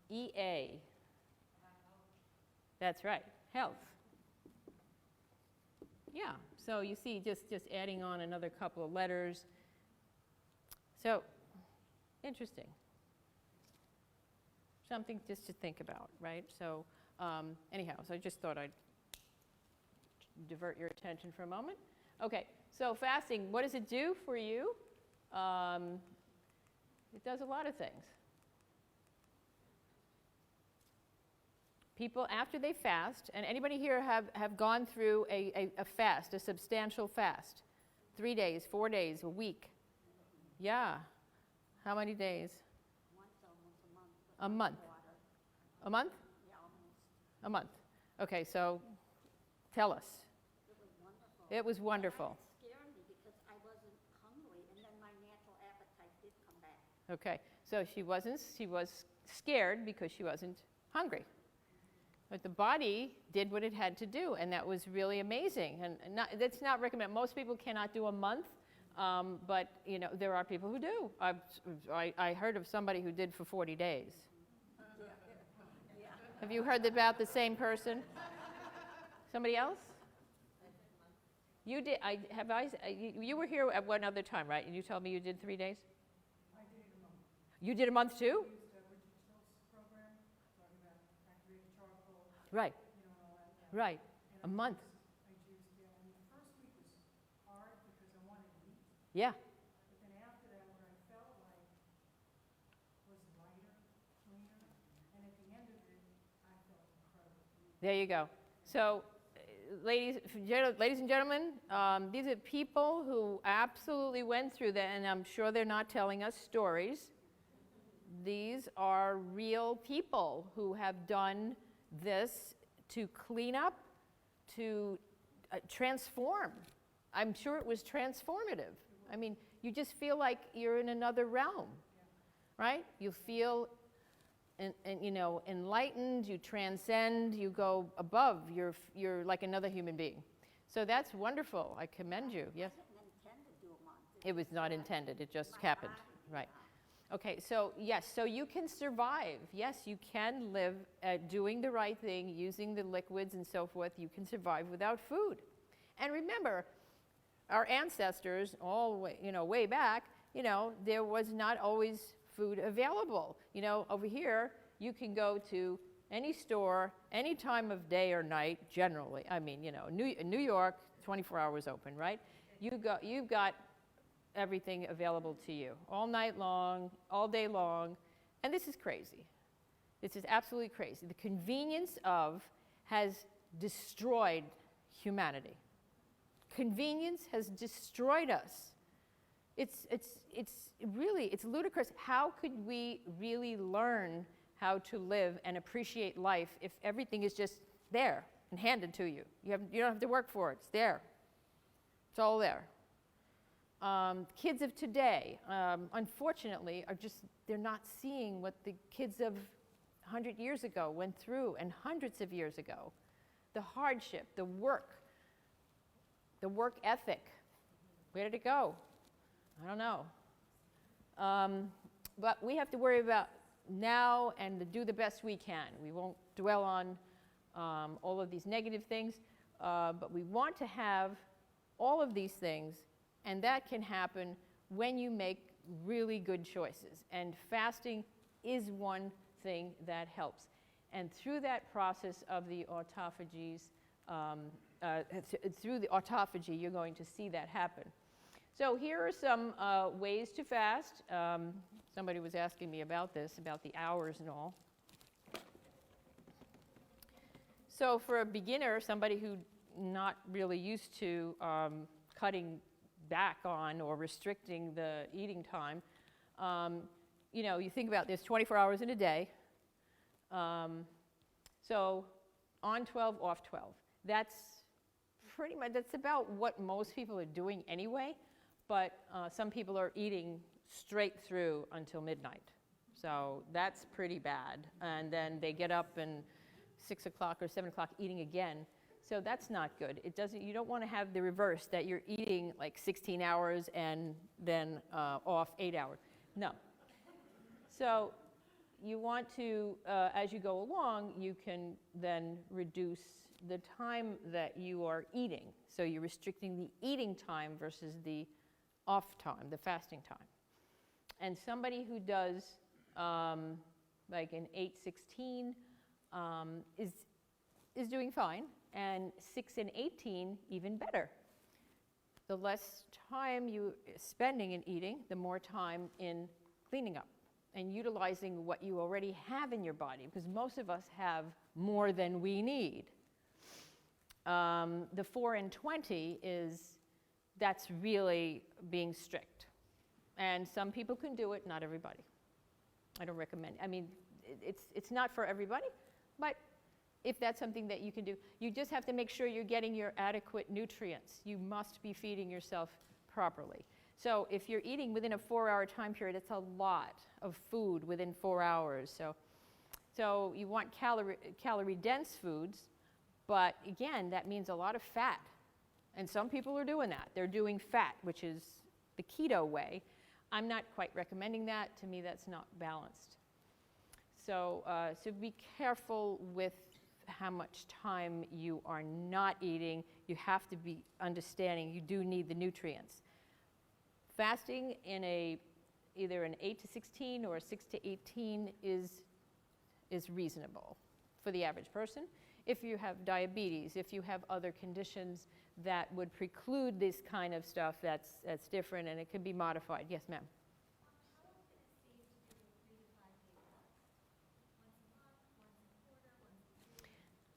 EA. That's right, health. Yeah, so you see just adding on another couple of letters. So, interesting. Something just to think about, right? So, anyhow, so I just thought I'd divert your attention for a moment. Okay, so fasting, what does it do for you? It does a lot of things. People, after they fast, and anybody here have gone through a fast, a substantial fast? 3 days, 4 days, a week? Yeah. How many days? A month. A month? Yeah, almost. A month. Okay, so tell us. It was wonderful. It was wonderful. It scared me because I wasn't hungry, and then my natural appetite did come back. Okay, so she was scared because she wasn't hungry. But the body did what it had to do, and that was really amazing. And that's not recommended. Most people cannot do a month, but there are people who do. I heard of somebody who did for 40 days. Have you heard about the same person? Somebody else? You did. You were here at one other time, right? And you told me you did 3 days. I did it a month. You did a month too? We used the Detox program, talking about activated charcoal, Right. all that. Yeah. Right. And A month. I juiced, yeah. And the first week was hard because I wanted to eat. Yeah. But then after that, what I felt like was lighter, cleaner. And at the end of it, I felt incredible. There you go. So, ladies and gentlemen, these are people who absolutely went through that, and I'm sure they're not telling us stories. These are real people who have done this to clean up, to transform. I'm sure it was transformative. I mean, you just feel like you're in another realm, right? You feel enlightened, you transcend, you go above, you're like another human being. So that's wonderful. I commend you. Yes? I didn't intend to do a month. It was not intended. It just My happened. body. Right. Okay, so yes, so you can survive. Yes, you can live doing the right thing, using the liquids and so forth. You can survive without food. And remember, our ancestors, all way back, there was not always food available. Over here, you can go to any store, any time of day or night, generally. I mean, New York, 24 hours open, right? You've got everything available to you all night long, all day long, and this is crazy. This is absolutely crazy. The convenience has destroyed humanity. Convenience has destroyed us. It's ludicrous. How could we really learn how to live and appreciate life if everything is just there and handed to you? You don't have to work for it. It's there. It's all there. kids of today, unfortunately, they're not seeing what the kids of 100 years ago went through and hundreds of years ago. The hardship, the work ethic. Where did it go? I don't know. But we have to worry about now and to do the best we can. We won't dwell on all of these negative things, but we want to have all of these things, and that can happen when you make really good choices. And fasting is one thing that helps. And through that process of the autophagy, you're going to see that happen. So here are some ways to fast. Somebody was asking me about this, about the hours and all. So for a beginner, somebody who's not really used to cutting back on or restricting the eating time, you think about there's 24 hours in a day. So on 12, off 12. That's pretty much, that's about what most people are doing anyway, but some people are eating straight through until midnight. So that's pretty bad. And then they get up and 6 o'clock or 7 o'clock eating again. So that's not good. You don't want to have the reverse, that you're eating like 16 hours and then off 8 hours. No. So you want to, as you go along, you can then reduce the time that you are eating. So you're restricting the eating time versus the off time, the fasting time. And somebody who does like an 8-16 is doing fine, and 6 and 18 even better. The less time you're spending in eating, the more time in cleaning up and utilizing what you already have in your body, because most of us have more than we need. The 4 and 20 that's really being strict. And some people can do it, not everybody. I don't recommend. I mean, it's not for everybody, but if that's something that you can do, you just have to make sure you're getting your adequate nutrients. You must be feeding yourself properly. So if you're eating within a 4-hour time period, it's a lot of food within 4 hours. So you want calorie-dense foods, but again, that means a lot of fat. And some people are doing that. They're doing fat, which is the keto way. I'm not quite recommending that. To me, that's not balanced. So be careful with how much time you are not eating. You have to be understanding you do need the nutrients. Fasting in either an 8-16 or a 6-18 is reasonable for the average person. If you have diabetes, if you have other conditions that would preclude this kind of stuff, that's different, and it can be modified. Yes, ma'am.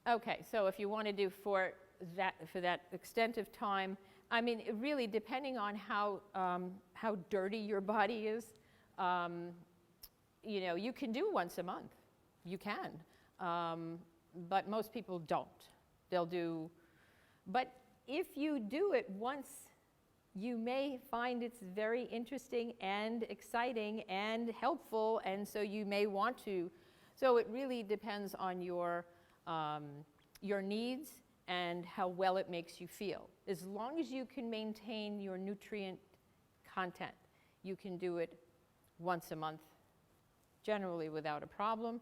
Okay, so if you want to do for that extent of time, I mean, really depending on how dirty your body is, you can do once a month. You can, but most people don't. They'll do, but if you do it once, you may find it's very interesting and exciting and helpful, and so you may want to. So it really depends on your needs and how well it makes you feel. As long as you can maintain your nutrient content, you can do it once a month, generally without a problem.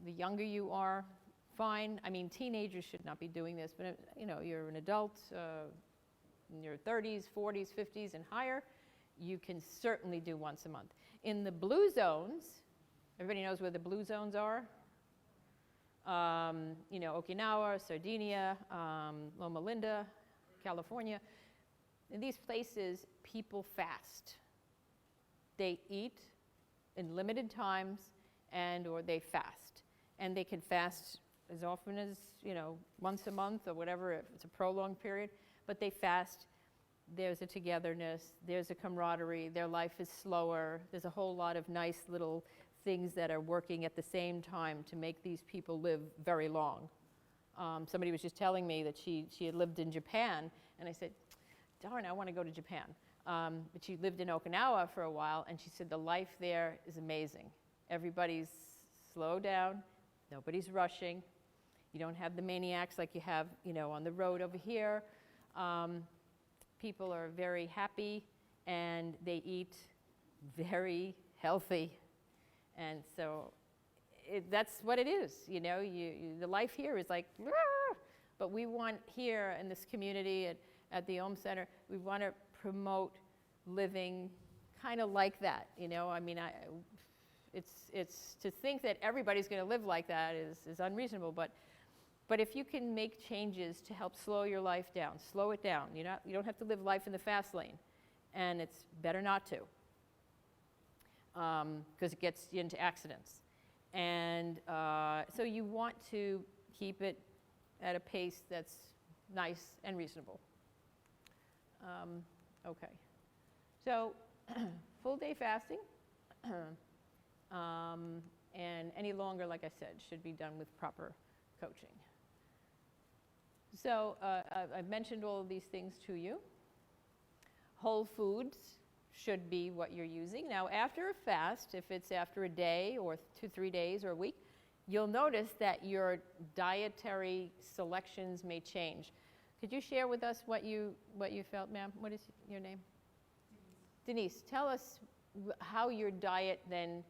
The younger you are, fine. I mean, teenagers should not be doing this, but you're an adult in your 30s, 40s, 50s, and higher, you can certainly do once a month. In the blue zones, everybody knows where the blue zones are? Okinawa, Sardinia, Loma Linda, California. In these places, people fast. They eat in limited times or they fast. And they can fast as often as, once a month or whatever, if it's a prolonged period. But they fast. There's a togetherness. There's a camaraderie. Their life is slower. There's a whole lot of nice little things that are working at the same time to make these people live very long. Somebody was just telling me that she had lived in Japan, and I said, darn, I want to go to Japan. But she lived in Okinawa for a while, and she said the life there is amazing. Everybody's slowed down, nobody's rushing. You don't have the maniacs like you have, on the road over here. People are very happy, and they eat very healthy. And so that's what it is, the life here is like, "Rah!" But we want here in this community at the Om Center, we want to promote living kind of like that, I mean, it's to think that everybody's going to live like that is unreasonable, but if you can make changes to help slow your life down, slow it down. You don't have to live life in the fast lane, and it's better not to, because it gets you into accidents. And so you want to keep it at a pace that's nice and reasonable. Okay, so full day fasting, and any longer, like I said, should be done with proper coaching. So I've mentioned all of these things to you. Whole foods should be what you're using. Now, after a fast, if it's after a day or 2-3 days or a week, you'll notice that your dietary selections may change. Could you share with us what you felt, ma'am? What is your name? Denise, tell us how your diet then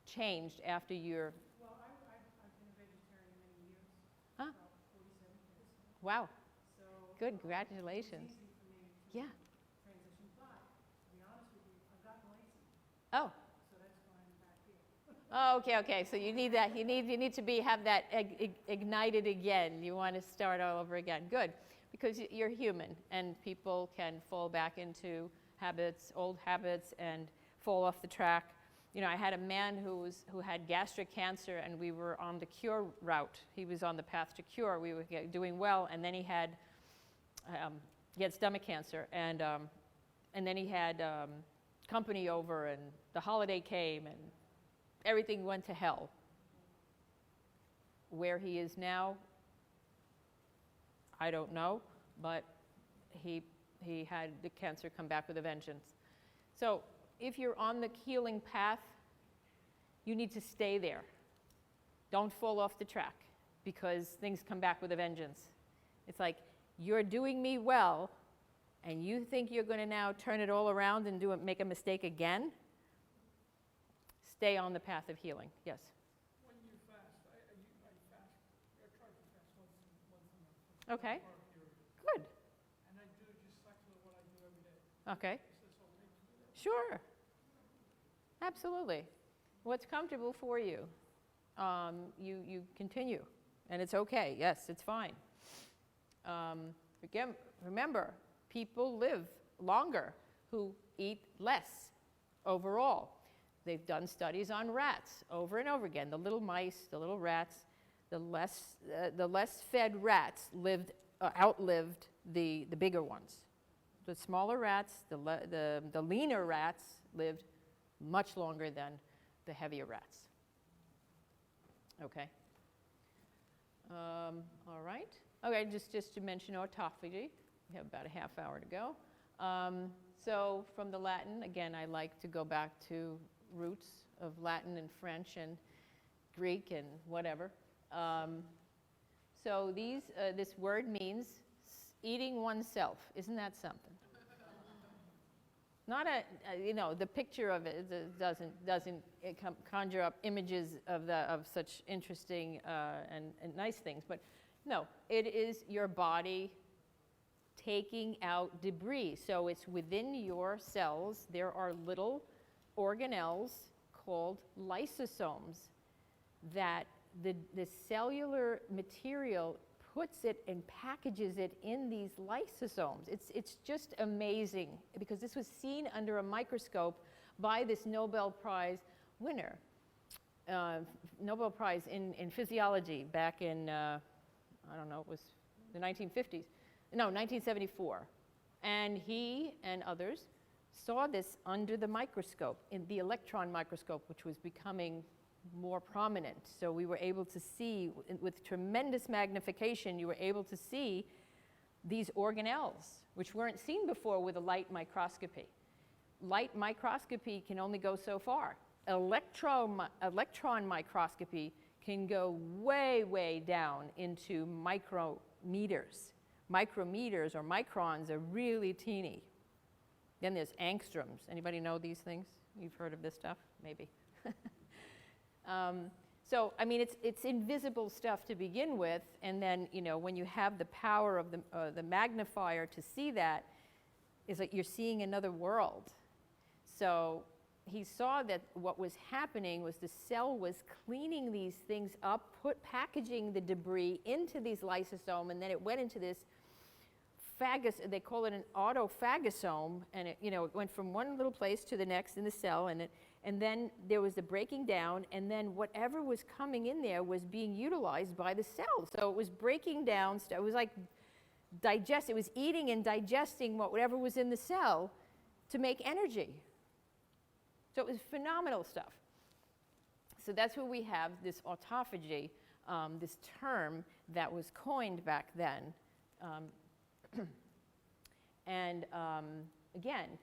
changed after your... Well, I've been a vegetarian many years, Huh? about 47 years. Wow, So good, it congratulations. was easy for me to Yeah. transition, but to be honest with you, I've gotten lazy, Oh, so that's why I'm back here. okay, so you need that, you need to have that ignited again. You want to start all over again. Good, because you're human, and people can fall back into habits, old habits, and fall off the track. I had a man who had gastric cancer, and we were on the cure route. He was on the path to cure. We were doing well, and then he had stomach cancer, and then he had company over, and the holiday came, and everything went to hell. Where he is now, I don't know, but he had the cancer come back with a vengeance. So if you're on the healing path, you need to stay there. Don't fall off the track, because things come back with a vengeance. It's like, you're doing me well, and you think you're going to now turn it all around and make a mistake again? Stay on the path of healing. Yes? When you fast, I try to fast once a month. Okay. For a period. Good. And I do just exactly what I do every day. Okay. Is this okay to do that? Sure. Absolutely. What's comfortable for you, you continue, and it's okay. Yes, it's fine. Again, remember, people live longer who eat less overall. They've done studies on rats over and over again. The little mice, the little rats, the less fed rats outlived the bigger ones. The smaller rats, the leaner rats lived much longer than the heavier rats. Okay. All right. Okay, just to mention autophagy. We have about a half hour to go. So from the Latin, again, I like to go back to roots of Latin and French and Greek and whatever. So this word means eating oneself. Isn't that something? Not the picture of it doesn't conjure up images of such interesting and nice things, but no, it is your body taking out debris. So it's within your cells. There are little organelles called lysosomes that the cellular material puts it and packages it in these lysosomes. It's just amazing, because this was seen under a microscope by this Nobel Prize winner, Nobel Prize in physiology back in, I don't know, it was the 1950s. No, 1974. And he and others saw this under the microscope, in the electron microscope, which was becoming more prominent. So we were able to see, with tremendous magnification, you were able to see these organelles, which weren't seen before with a light microscopy. Light microscopy can only go so far. Electron microscopy can go way, way down into micrometers. Micrometers or microns are really teeny. Then there's angstroms. Anybody know these things? You've heard of this stuff? Maybe. So, I mean, it's invisible stuff to begin with, and then, you know, when you have the power of the magnifier to see that, it's like you're seeing another world. So he saw that what was happening was the cell was cleaning these things up, packaging the debris into these lysosomes, and then it went into this they call it an autophagosome, and it, you know, it went from one little place to the next in the cell, and then there was the breaking down, and then whatever was coming in there was being utilized by the cell. So it was breaking down, it was like it was eating and digesting whatever was in the cell to make energy. So it was phenomenal stuff. So that's where we have this autophagy, this term that was coined back then. And again,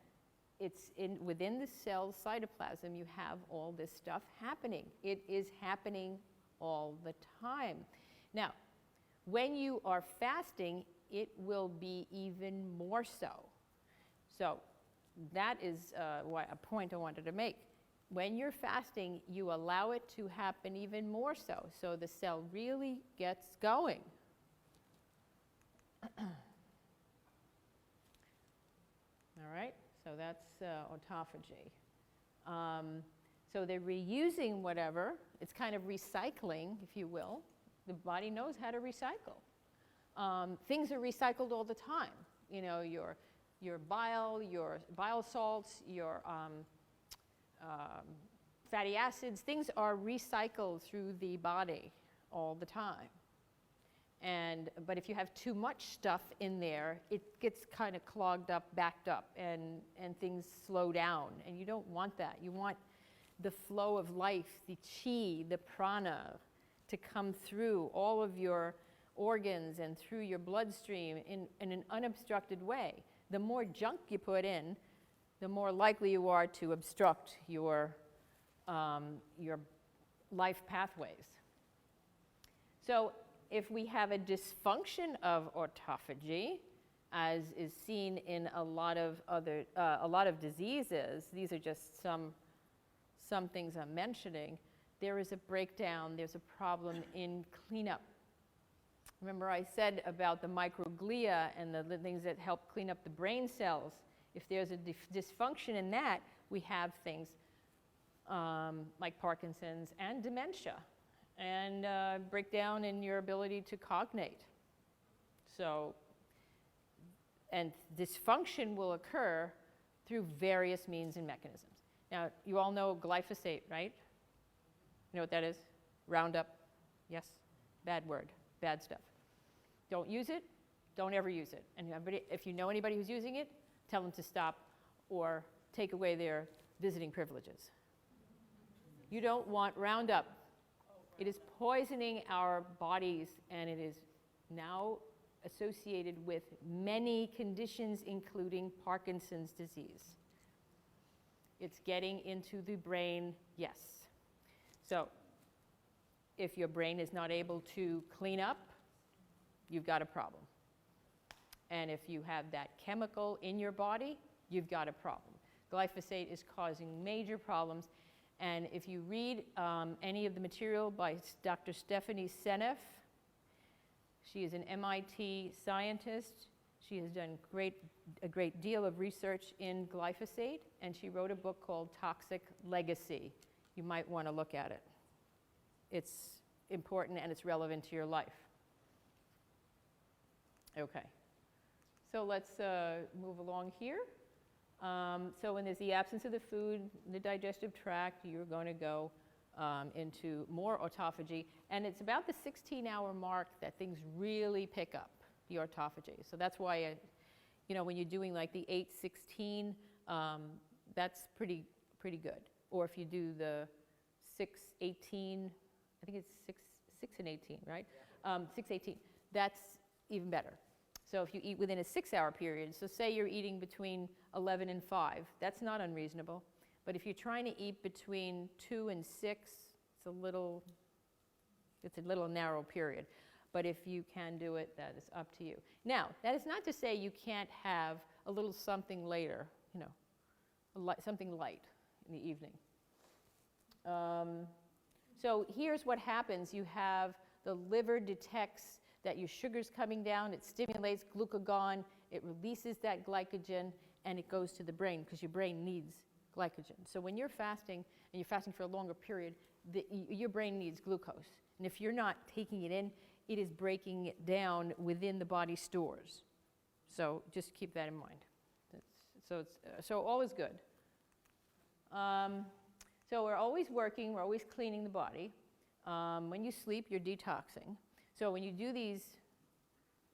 it's within the cell's cytoplasm, you have all this stuff happening. It is happening all the time. Now, when you are fasting, it will be even more so. So that is a point I wanted to make. When you're fasting, you allow it to happen even more so. So the cell really gets going. All right, so that's autophagy. So they're reusing whatever. It's kind of recycling, if you will. The body knows how to recycle. Things are recycled all the time. You know, your bile salts, your fatty acids, things are recycled through the body all the time. But if you have too much stuff in there, it gets kind of clogged up, backed up, and things slow down. And you don't want that. You want the flow of life, the chi, the prana, to come through all of your organs and through your bloodstream in an unobstructed way. The more junk you put in, the more likely you are to obstruct your life pathways. So if we have a dysfunction of autophagy, as is seen in a lot of diseases, these are just some things I'm mentioning, there is a breakdown, there's a problem in cleanup. Remember I said about the microglia and the things that help clean up the brain cells. If there's a dysfunction in that, we have things like Parkinson's and dementia, and breakdown in your ability to cognate. So, and dysfunction will occur through various means and mechanisms. Now, you all know glyphosate, right? You know what that is? Roundup. Yes? Bad word. Bad stuff. Don't use it. Don't ever use it. And if you know anybody who's using it, tell them to stop or take away their visiting privileges. You don't want Roundup. It is poisoning our bodies, and it is now associated with many conditions, including Parkinson's disease. It's getting into the brain, yes. So if your brain is not able to clean up, you've got a problem. And if you have that chemical in your body, you've got a problem. Glyphosate is causing major problems. And if you read any of the material by Dr. Stephanie Seneff, she is an MIT scientist. She has done a great deal of research in glyphosate, and she wrote a book called Toxic Legacy. You might want to look at it. It's important and it's relevant to your life. Okay, so let's move along here. So when there's the absence of the food, the digestive tract, you're going to go into more autophagy. And it's about the 16-hour mark that things really pick up, the autophagy. So that's why, you know, when you're doing like the 8-16, that's pretty good. Or if you do the 6-18, I think it's 6 and 18, right? 6-18, that's even better. So if you eat within a 6-hour period, so say you're eating between 11 and 5, that's not unreasonable. But if you're trying to eat between 2 and 6, it's a little narrow period. But if you can do it, that is up to you. Now, that is not to say you can't have a little something later, you know, something light in the evening. So here's what happens. You have the liver detects that your sugar's coming down. It stimulates glucagon. It releases that glycogen, and it goes to the brain because your brain needs glycogen. So when you're fasting, and you're fasting for a longer period, your brain needs glucose. And if you're not taking it in, it is breaking it down within the body stores. So just keep that in mind. So all is good. So we're always working, we're always cleaning the body. When you sleep, you're detoxing. So when you do these,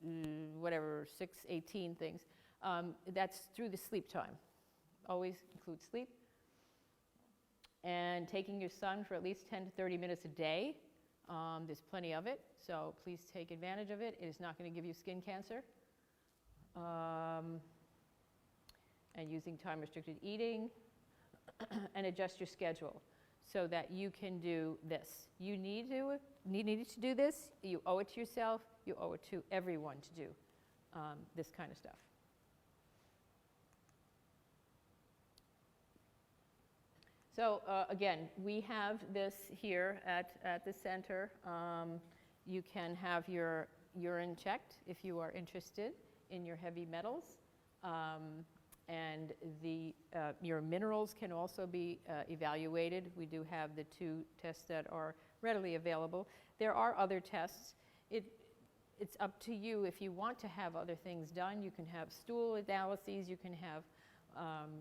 6-18 things, that's through the sleep time. Always include sleep. And taking your sun for at least 10 to 30 minutes a day. There's plenty of it, so please take advantage of it. It is not going to give you skin cancer. And using time-restricted eating. And adjust your schedule so that you can do this. You needed to do this. You owe it to yourself. You owe it to everyone to do this kind of stuff. So again, we have this here at the center. You can have your urine checked if you are interested in your heavy metals. And your minerals can also be evaluated. We do have the 2 tests that are readily available. There are other tests. It's up to you if you want to have other things done. You can have stool analyses. You can have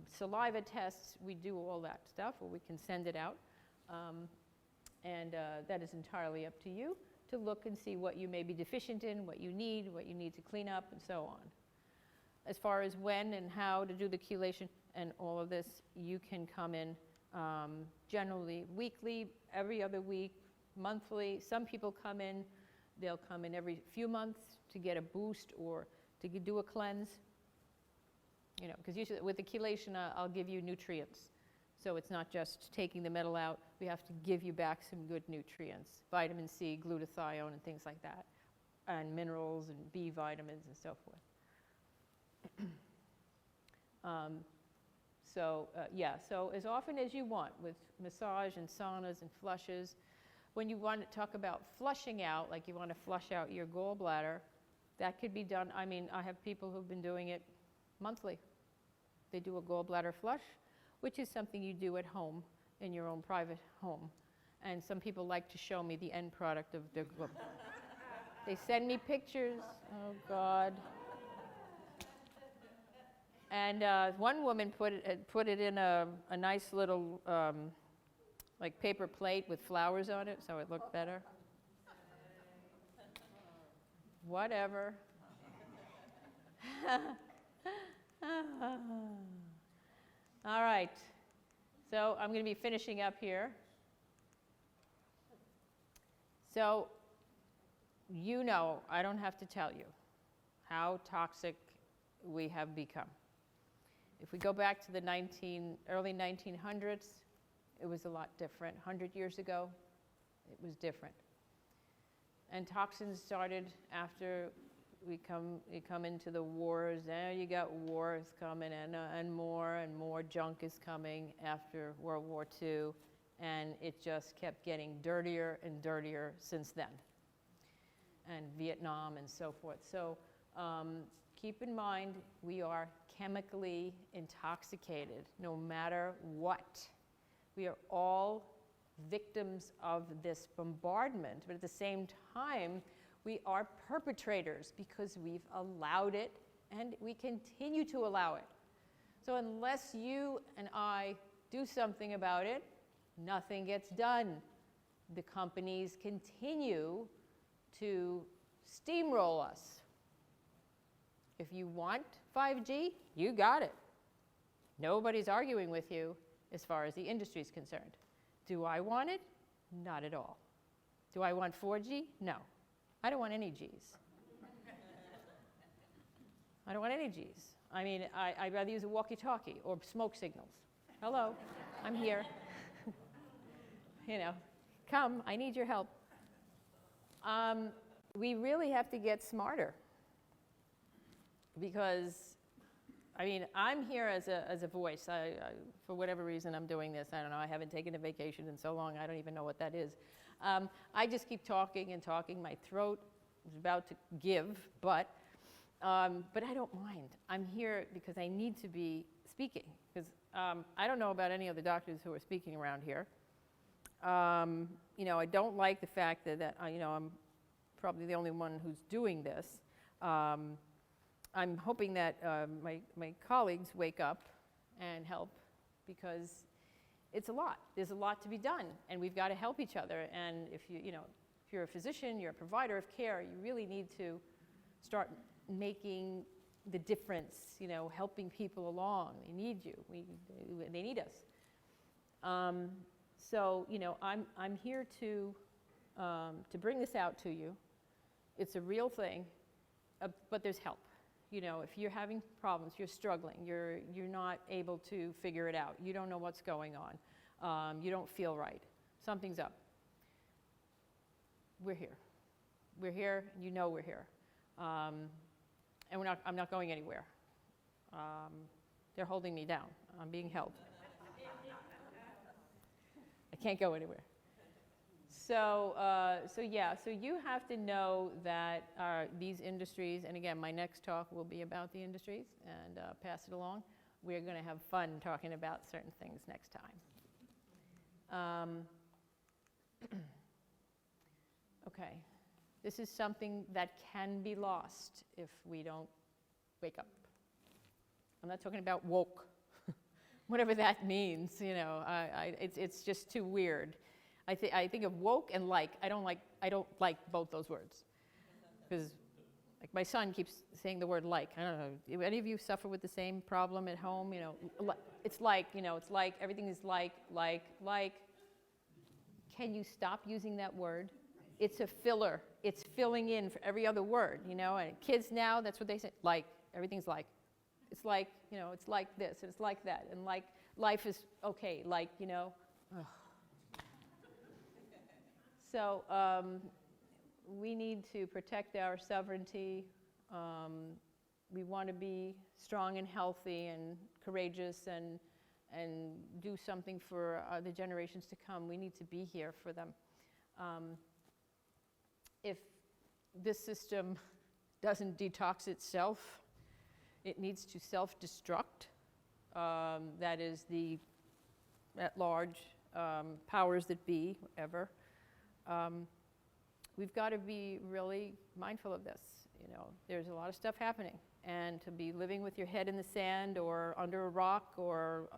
saliva tests. We do all that stuff, or we can send it out. And that is entirely up to you to look and see what you may be deficient in, what you need to clean up, and so on. As far as when and how to do the chelation and all of this, you can come in generally weekly, every other week, monthly. Some people come in, they'll come in every few months to get a boost or to do a cleanse. You know, because usually with the chelation, I'll give you nutrients. So it's not just taking the metal out. We have to give you back some good nutrients, vitamin C, glutathione, and things like that, and minerals and B vitamins and so forth. So as often as you want with massage and saunas and flushes. When you want to talk about flushing out, like you want to flush out your gallbladder, that could be done. I mean, I have people who've been doing it monthly. They do a gallbladder flush, which is something you do at home in your own private home. And some people like to show me the end product of their They send me pictures. Oh, God. And one woman put it in a nice little like paper plate with flowers on it, so it looked better. Whatever. All right. So I'm going to be finishing up here. So you know, I don't have to tell you how toxic we have become. If we go back to the early 1900s, it was a lot different. 100 years ago, it was different. And toxins started after we come into the wars. Now you got wars coming, and more junk is coming after World War II, and it just kept getting dirtier and dirtier since then. And Vietnam and so forth. So keep in mind, we are chemically intoxicated, no matter what. We are all victims of this bombardment, but at the same time, we are perpetrators because we've allowed it and we continue to allow it. So unless you and I do something about it, nothing gets done. The companies continue to steamroll us. If you want 5G, you got it. Nobody's arguing with you as far as the industry is concerned. Do I want it? Not at all. Do I want 4G? No. I don't want any Gs. I don't want any Gs. I mean, I'd rather use a walkie-talkie or smoke signals. Hello, I'm here. You know, come, I need your help. We really have to get smarter because, I mean, I'm here as a voice. For whatever reason, I'm doing this. I don't know. I haven't taken a vacation in so long. I don't even know what that is. I just keep talking and talking. My throat is about to give, but I don't mind. I'm here because I need to be speaking. Because I don't know about any other doctors who are speaking around here. You know, I don't like the fact that you know, I'm probably the only one who's doing this. I'm hoping that my colleagues wake up and help because it's a lot. There's a lot to be done, and we've got to help each other. And if you're a physician, you're a provider of care, you really need to start making the difference. You know, helping people along. They need you. They need us. So you know, I'm here to bring this out to you. It's a real thing, but there's help. You know, if you're having problems, you're struggling, you're not able to figure it out, you don't know what's going on, you don't feel right, something's up. We're here. We're here, you know we're here. And I'm not going anywhere. They're holding me down. I'm being held. I can't go anywhere. So yeah, so you have to know that these industries, and again, my next talk will be about the industries and pass it along. We're going to have fun talking about certain things next time. Okay, this is something that can be lost if we don't wake up. I'm not talking about woke, whatever that means, you know, it's just too weird. I think of woke and like. I don't like both those words, because like my son keeps saying the word like. I don't know. Do any of you suffer with the same problem at home? You know, it's like, you know, it's like everything is like. Can you stop using that word? It's a filler. It's filling in for every other word. You know, and kids now, that's what they say. Like, everything's like. It's like, you know, it's like this and it's like that, and like life is okay. Like, you know. Ugh. So we need to protect our sovereignty. We want to be strong and healthy and courageous and do something for the generations to come. We need to be here for them. If this system doesn't detox itself, it needs to self-destruct. That is the at-large powers that be, whatever. We've got to be really mindful of this. You know, there's a lot of stuff happening, and to be living with your head in the sand or under a rock or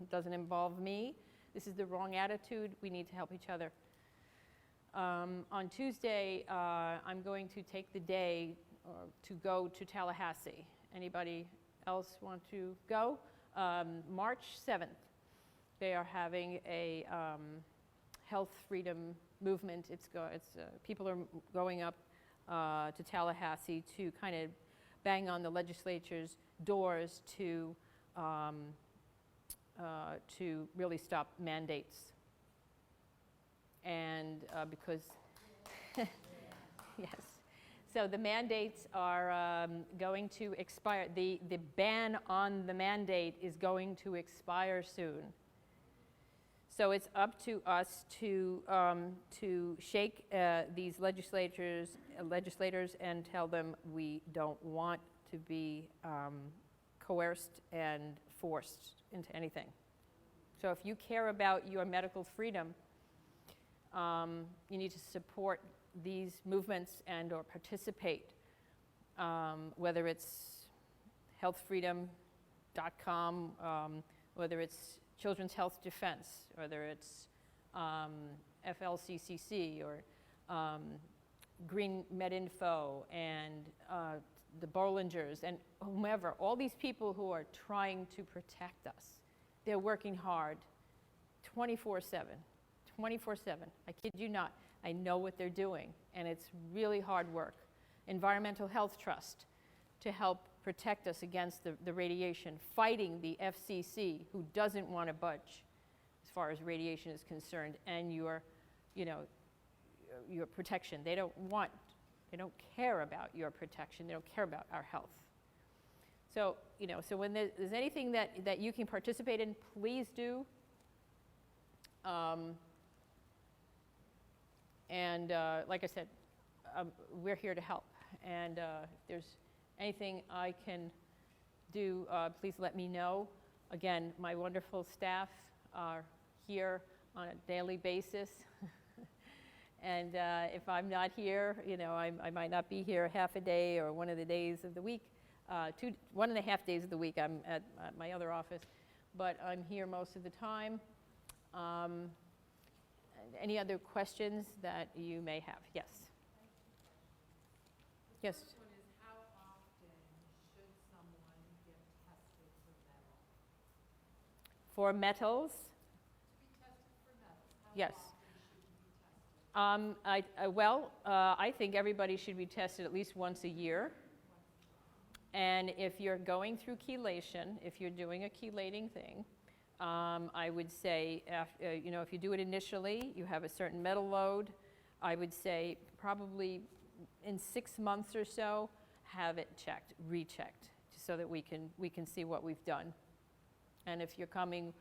doesn't involve me, this is the wrong attitude. We need to help each other. On Tuesday, I'm going to take the day to go to Tallahassee. Anybody else want to go? March 7th, they are having a health freedom movement. People are going up to Tallahassee to kind of bang on the legislature's doors to really stop mandates. And because, yes, so the mandates are going to expire. The ban on the mandate is going to expire soon. So it's up to us to shake these legislators and tell them we don't want to be coerced and forced into anything. So if you care about your medical freedom, you need to support these movements and or participate, whether it's healthfreedom.com, whether it's Children's Health Defense, whether it's FLCCC or Green MedInfo and the Bollingers and whomever, all these people who are trying to protect us. They're working hard 24/7. 24/7. I kid you not. I know what they're doing, and it's really hard work. Environmental Health Trust, to help protect us against the radiation, fighting the FCC, who doesn't want to budge as far as radiation is concerned, and your protection. They don't care about your protection. They don't care about our health. So, so when there's anything that you can participate in, please do. Like I said, we're here to help. And if there's anything I can do, please let me know. Again, my wonderful staff are here on a daily basis. And if I'm not here, I might not be here half a day or one of the days of the week. 1.5 days of the week I'm at my other office, but I'm here most of the time. Any other questions that you may have? Yes. Yes. First one is, how often should someone get tested for metals? For metals? To be tested for metals, how Yes. often should you be tested? I think everybody should be tested at least once a year. And if you're going through chelation, if you're doing a chelating thing, I would say, if you do it initially, you have a certain metal load, I would say probably in 6 months or so, have it checked, rechecked, so that we can see what we've done. And if you're coming,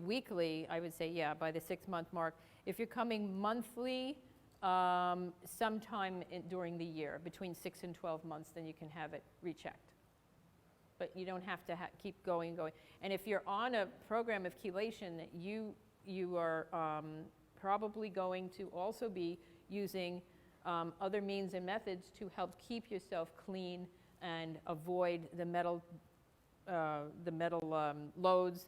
weekly, I would say, yeah, by the 6-month mark. If you're coming monthly, sometime during the year, between 6 and 12 months, then you can have it rechecked. But you don't have to keep going. And if you're on a program of chelation, you are probably going to also be using other means and methods to help keep yourself clean and avoid the metal loads.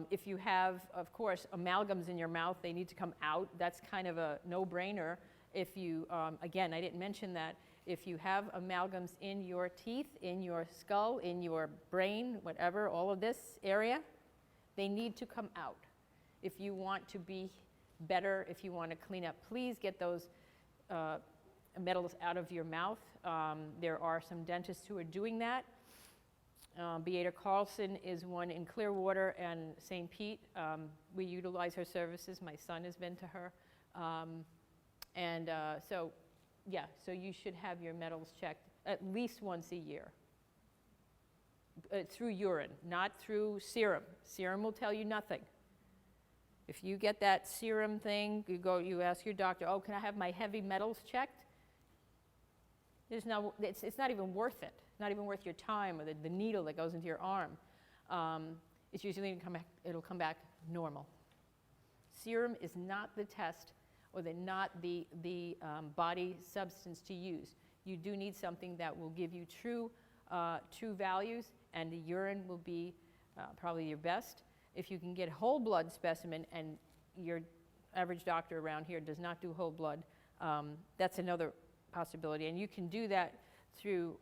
If you have, of course, amalgams in your mouth, they need to come out. That's kind of a no-brainer. If you, again, I didn't mention that, if you have amalgams in your teeth, in your skull, in your brain, whatever, all of this area, they need to come out. If you want to be better, if you want to clean up, please get those metals out of your mouth. There are some dentists who are doing that. Beata Carlson is one in Clearwater and St. Pete. We utilize her services. My son has been to her. So you should have your metals checked at least once a year. Through urine, not through serum. Serum will tell you nothing. If you get that serum thing, you ask your doctor, oh, can I have my heavy metals checked? It's not even worth it. Not even worth your time or the needle that goes into your arm. It's usually it'll come back normal. Serum is not the test or not the body substance to use. You do need something that will give you true values, and the urine will be probably your best. If you can get whole blood specimen, and your average doctor around here does not do whole blood, that's another possibility. And you can do that through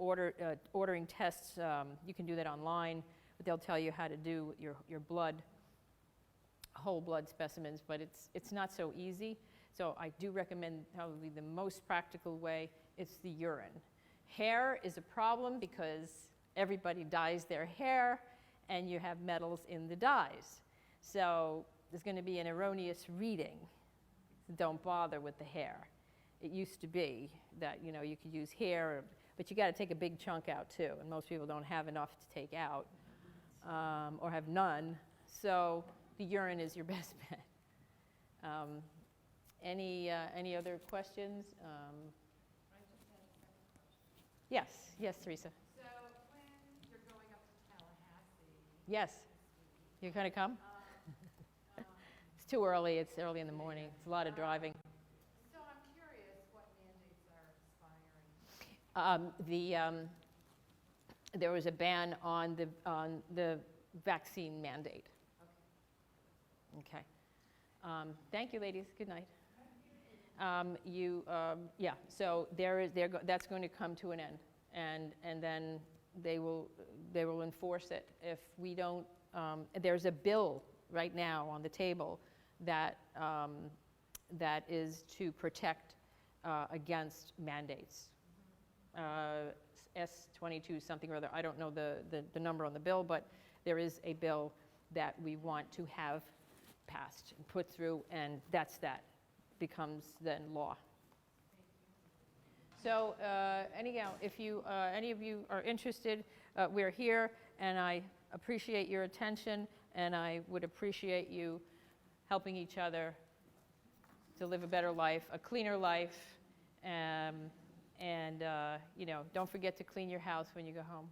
ordering tests. You can do that online, but they'll tell you how to do your blood, whole blood specimens, but it's not so easy. So I do recommend probably the most practical way, it's the urine. Hair is a problem because everybody dyes their hair, and you have metals in the dyes. So there's going to be an erroneous reading. Don't bother with the hair. It used to be that you could use hair, but you got to take a big chunk out too, and most people don't have enough to take out, or have none. So the urine is your best bet. Any other questions? Yes, Teresa. So when you're going up to Tallahassee, Yes, you're going to come? It's too early. It's early in the morning. It's a lot of driving. so I'm curious what mandates are expiring. There was a ban on the vaccine mandate. Okay. Thank you, ladies. Good night. So that's going to come to an end, and then they will enforce it. If we don't, there's a bill right now on the table that is to protect against mandates. S22 something or other. I don't know the number on the bill, but there is a bill that we want to have passed and put through, and that becomes then law. So anyhow, if you, any of you are interested, we're here, and I appreciate your attention, and I would appreciate you helping each other to live a better life, a cleaner life, and you know, don't forget to clean your house when you go home.